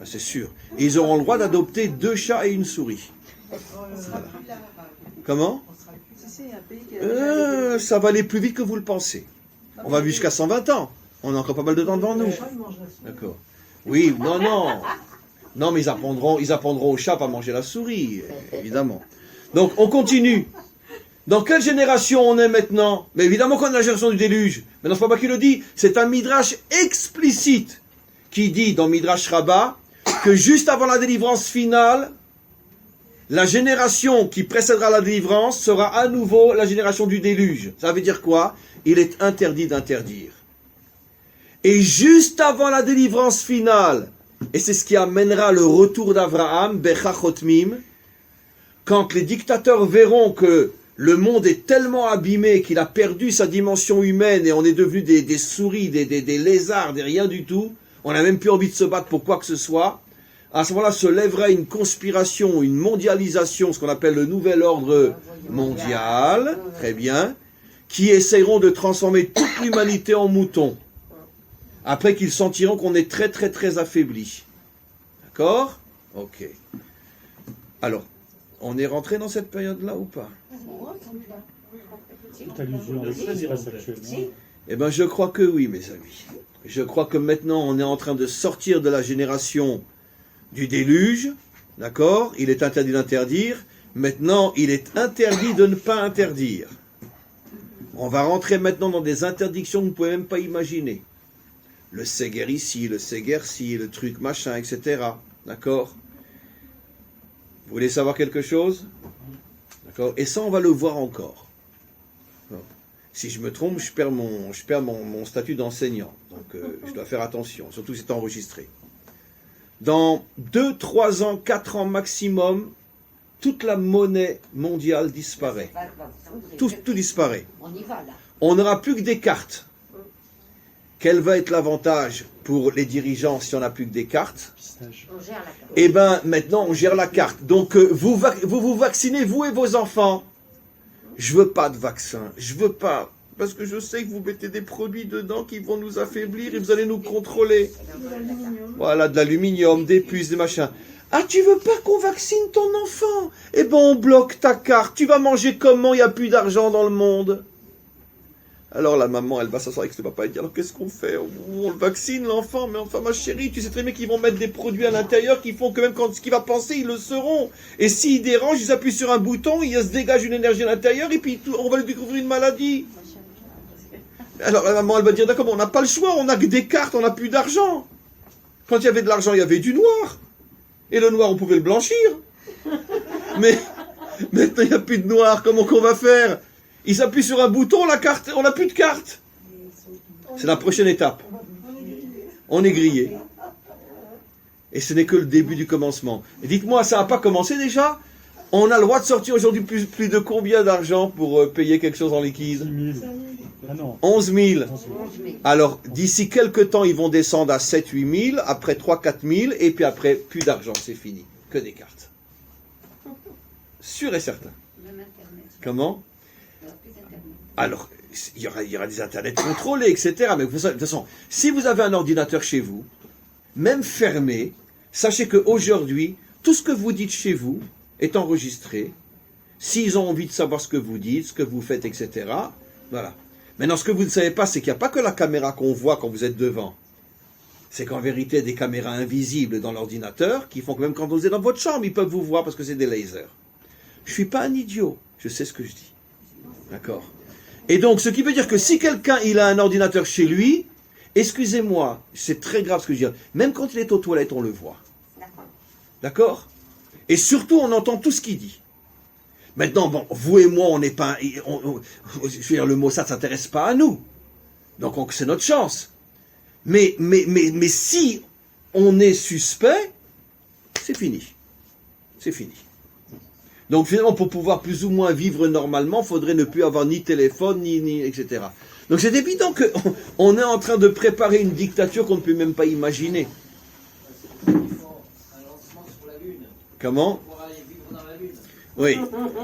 Ah, c'est sûr. Et ils auront le droit d'adopter 2 chats et une souris. Voilà. Comment? Ça va aller plus vite que vous le pensez. On va vivre jusqu'à 120 ans. On a encore pas mal de temps devant nous. D'accord. Oui, non. Non, mais ils apprendront aux chats à manger la souris, évidemment. Donc, on continue. Dans quelle génération on est maintenant? Mais évidemment qu'on est la génération du déluge. Mais non, c'est pas moi qui le dis. C'est un midrash explicite qui dit dans Midrash Rabbah que juste avant la délivrance finale, la génération qui précédera la délivrance sera à nouveau la génération du déluge. Ça veut dire quoi? Il est interdit d'interdire. Et juste avant la délivrance finale, et c'est ce qui amènera le retour d'Abraham, Becha Chotmim, quand les dictateurs verront que le monde est tellement abîmé qu'il a perdu sa dimension humaine et on est devenu des souris, des lézards, des rien du tout, on n'a même plus envie de se battre pour quoi que ce soit, à ce moment-là se lèvera une conspiration, une mondialisation, ce qu'on appelle le nouvel ordre mondial, très bien, qui essayeront de transformer toute l'humanité en mouton. Après qu'ils sentiront qu'on est très très très affaibli. D'accord? Ok. Alors, on est rentré dans cette période-là ou pas? Toute allusion à ce qui se passe actuellement. Eh bien, je crois que oui, mes amis. Je crois que maintenant, on est en train de sortir de la génération du déluge. D'accord? Il est interdit d'interdire. Maintenant, il est interdit de ne pas interdire. On va rentrer maintenant dans des interdictions que vous ne pouvez même pas imaginer. Le séguer ici, le séguer ci, le truc machin, etc. D'accord? Vous voulez savoir quelque chose? D'accord? Et ça, on va le voir encore. Non. Si je me trompe, je perds mon statut d'enseignant. Donc, je dois faire attention, surtout si c'est enregistré. Dans 2, 3 ans, 4 ans maximum, toute la monnaie mondiale disparaît. Tout disparaît. On y va là. On n'aura plus que des cartes. Quel va être l'avantage pour les dirigeants si on n'a plus que des cartes? On gère la carte. Eh bien, maintenant, on gère la carte. Donc, vous vous vaccinez, vous et vos enfants. Je veux pas de vaccin. Je veux pas. Parce que je sais que vous mettez des produits dedans qui vont nous affaiblir et vous allez nous contrôler. Voilà, de l'aluminium, des puces, des machins. Ah, tu veux pas qu'on vaccine ton enfant? Eh ben, on bloque ta carte. Tu vas manger comment? Il n'y a plus d'argent dans le monde. Alors la maman, elle va s'asseoir avec le papa et dire, alors qu'est-ce qu'on fait? On le vaccine l'enfant, mais enfin ma chérie, tu sais très bien qu'ils vont mettre des produits à l'intérieur qui font que même quand ce qu'il va penser, ils le seront. Et s'il dérange, ils appuient sur un bouton, il se dégage une énergie à l'intérieur et puis on va lui découvrir une maladie. Alors la maman, elle va dire, d'accord, on n'a pas le choix, on n'a que des cartes, on n'a plus d'argent. Quand il y avait de l'argent, il y avait du noir. Et le noir, on pouvait le blanchir. Mais maintenant, il n'y a plus de noir, comment qu'on va faire? Il s'appuie sur un bouton, la carte, on n'a plus de carte. C'est la prochaine étape. On est grillé. Et ce n'est que le début du commencement. Et dites-moi, ça n'a pas commencé déjà? On a le droit de sortir aujourd'hui plus de combien d'argent pour payer quelque chose en liquide? 10 000. Ah non. 11 000. 11 000. Alors, d'ici quelques temps, ils vont descendre à 7-8 000, après 3-4 000, et puis après, plus d'argent, c'est fini. Que des cartes. Sûr et certain. Même Internet. Comment? Alors, il y aura des internets contrôlés, etc. Mais vous savez, de toute façon, si vous avez un ordinateur chez vous, même fermé, sachez qu'aujourd'hui, tout ce que vous dites chez vous est enregistré. S'ils ont envie de savoir ce que vous dites, ce que vous faites, etc., voilà. Maintenant, ce que vous ne savez pas, c'est qu'il n'y a pas que la caméra qu'on voit quand vous êtes devant. C'est qu'en vérité, il y a des caméras invisibles dans l'ordinateur qui font que même quand vous êtes dans votre chambre, ils peuvent vous voir parce que c'est des lasers. Je ne suis pas un idiot, je sais ce que je dis. D'accord? Et donc, ce qui veut dire que si quelqu'un il a un ordinateur chez lui, excusez-moi, c'est très grave ce que je dis, même quand il est aux toilettes, on le voit. D'accord? Et surtout, on entend tout ce qu'il dit. Maintenant, bon, vous et moi, on n'est pas... je veux dire, le Mossad ne s'intéresse pas à nous. Donc, c'est notre chance. Mais si on est suspect, c'est fini. C'est fini. Donc, finalement, pour pouvoir plus ou moins vivre normalement, il faudrait ne plus avoir ni téléphone, ni etc. Donc, c'est évident qu'on est en train de préparer une dictature qu'on ne peut même pas imaginer. Comment ? Oui,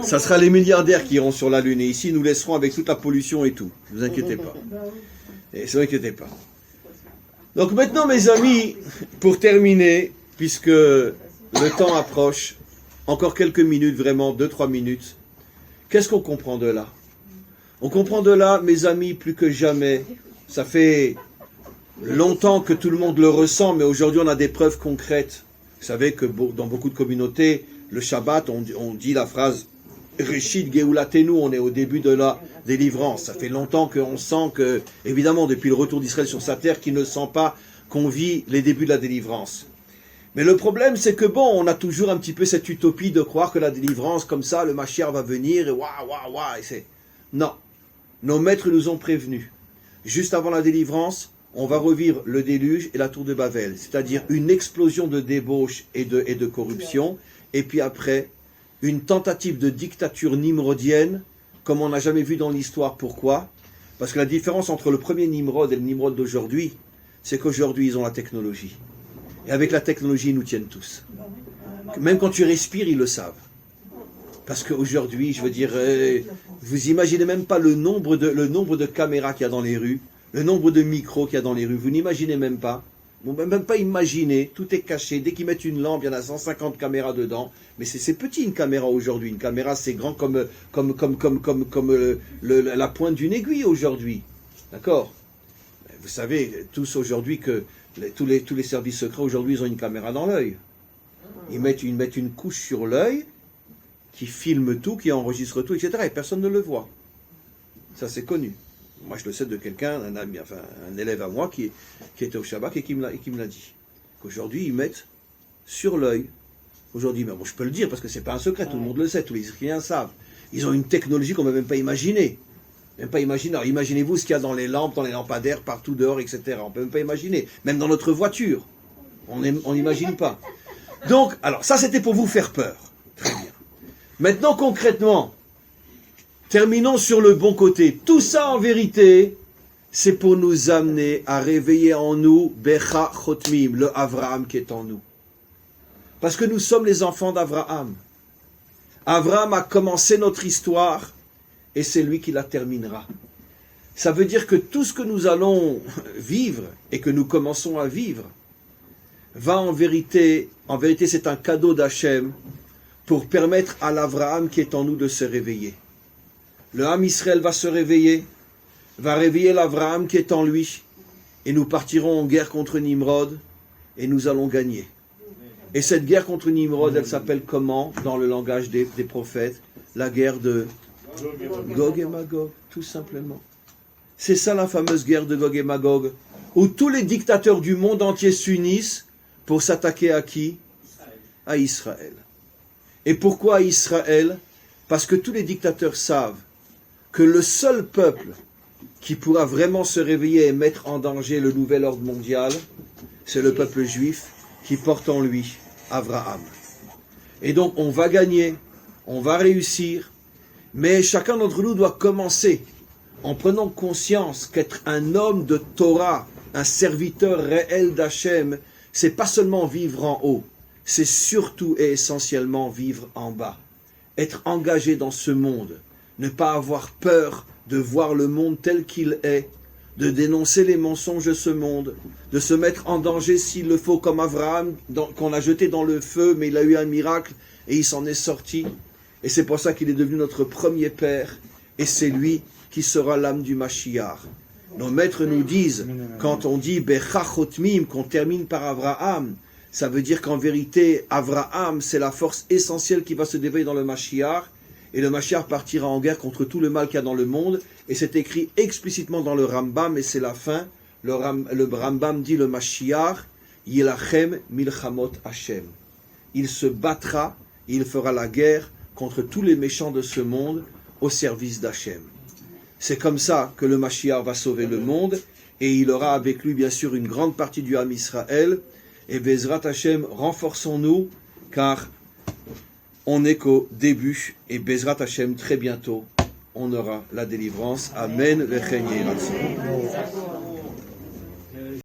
ça sera les milliardaires qui iront sur la Lune. Et ici, nous laisserons avec toute la pollution et tout. Ne vous inquiétez pas. Ne vous inquiétez pas. Donc maintenant, mes amis, pour terminer, puisque le temps approche, encore quelques minutes, vraiment, 2-3 minutes, qu'est-ce qu'on comprend de là? On comprend de là, mes amis, plus que jamais, ça fait longtemps que tout le monde le ressent, mais aujourd'hui, on a des preuves concrètes. Vous savez que dans beaucoup de communautés, le Shabbat, on dit la phrase Reshit Geulatenu, on est au début de la délivrance. Ça fait longtemps qu'on sent que, évidemment, depuis le retour d'Israël sur sa terre, qu'il ne sent pas qu'on vit les débuts de la délivrance. Mais le problème, c'est que bon, on a toujours un petit peu cette utopie de croire que la délivrance, comme ça, le Mashiach va venir, et waouh, et c'est... Non. Nos maîtres nous ont prévenus. Juste avant la délivrance, on va revivre le déluge et la tour de Babel, c'est-à-dire une explosion de débauche et de corruption, et puis après, une tentative de dictature nimrodienne, comme on n'a jamais vu dans l'histoire. Pourquoi? Parce que la différence entre le premier Nimrod et le Nimrod d'aujourd'hui, c'est qu'aujourd'hui, ils ont la technologie. Et avec la technologie, ils nous tiennent tous. Même quand tu respires, ils le savent. Parce qu'aujourd'hui, je veux dire, vous imaginez même pas le nombre de caméras qu'il y a dans les rues, le nombre de micros qu'il y a dans les rues. Vous n'imaginez même pas. Vous ne pouvez même pas imaginer, tout est caché. Dès qu'ils mettent une lampe, il y en a 150 caméras dedans. Mais c'est petit une caméra aujourd'hui. Une caméra, c'est grand comme la pointe d'une aiguille aujourd'hui. D'accord? Vous savez tous aujourd'hui que tous les services secrets aujourd'hui, ils ont une caméra dans l'œil. Ils mettent une couche sur l'œil qui filme tout, qui enregistre tout, etc. Et personne ne le voit. Ça, c'est connu. Moi, je le sais de quelqu'un, un ami, enfin un élève à moi qui était au Shabbat et qui me l'a dit. Qu'aujourd'hui, ils mettent sur l'œil. Aujourd'hui, mais bon, je peux le dire parce que c'est pas un secret, tout le monde le sait, tous les Israéliens savent. Ils ont une technologie qu'on ne peut même pas imaginer. Même pas imaginer. Alors, imaginez-vous ce qu'il y a dans les lampes, dans les lampadaires, partout dehors, etc. On ne peut même pas imaginer. Même dans notre voiture. On n'imagine pas. Donc, alors, ça c'était pour vous faire peur. Très bien. Maintenant, concrètement, terminons sur le bon côté. Tout ça, en vérité, c'est pour nous amener à réveiller en nous Becha Chotmim, le Avraham qui est en nous. Parce que nous sommes les enfants d'Avraham. Avraham a commencé notre histoire et c'est lui qui la terminera. Ça veut dire que tout ce que nous allons vivre et que nous commençons à vivre va en vérité c'est un cadeau d'Hachem pour permettre à l'Avraham qui est en nous de se réveiller. Le Ham Israël va se réveiller, va réveiller l'Avraham qui est en lui, et nous partirons en guerre contre Nimrod, et nous allons gagner. Et cette guerre contre Nimrod, elle s'appelle comment, dans le langage des prophètes? La guerre de Gog et Magog, tout simplement. C'est ça la fameuse guerre de Gog et Magog, où tous les dictateurs du monde entier s'unissent pour s'attaquer à qui? À Israël. Et pourquoi à Israël? Parce que tous les dictateurs savent que le seul peuple qui pourra vraiment se réveiller et mettre en danger le nouvel ordre mondial, c'est le peuple juif qui porte en lui Avraham. Et donc on va gagner, on va réussir, mais chacun d'entre nous doit commencer en prenant conscience qu'être un homme de Torah, un serviteur réel d'Hachem, c'est pas seulement vivre en haut, c'est surtout et essentiellement vivre en bas. Être engagé dans ce monde, ne pas avoir peur de voir le monde tel qu'il est, de dénoncer les mensonges de ce monde, de se mettre en danger s'il le faut, comme Abraham, qu'on a jeté dans le feu, mais il a eu un miracle et il s'en est sorti. Et c'est pour ça qu'il est devenu notre premier père, et c'est lui qui sera l'âme du Mashiach. Nos maîtres nous disent, quand on dit Bechachotmim, qu'on termine par Abraham, ça veut dire qu'en vérité, Abraham, c'est la force essentielle qui va se dévoiler dans le Mashiach, et le Mashiach partira en guerre contre tout le mal qu'il y a dans le monde, et c'est écrit explicitement dans le Rambam, et c'est la fin. Le Rambam dit le Mashiach, Yilachem Milchamot Hashem. Il se battra, il fera la guerre contre tous les méchants de ce monde au service d'Hachem. C'est comme ça que le Mashiach va sauver le monde, et il aura avec lui bien sûr une grande partie du Ham Israël, et Bezrat Hashem, renforçons-nous, car on n'est qu'au début, et Bezrat Hashem, très bientôt, on aura la délivrance. Amen.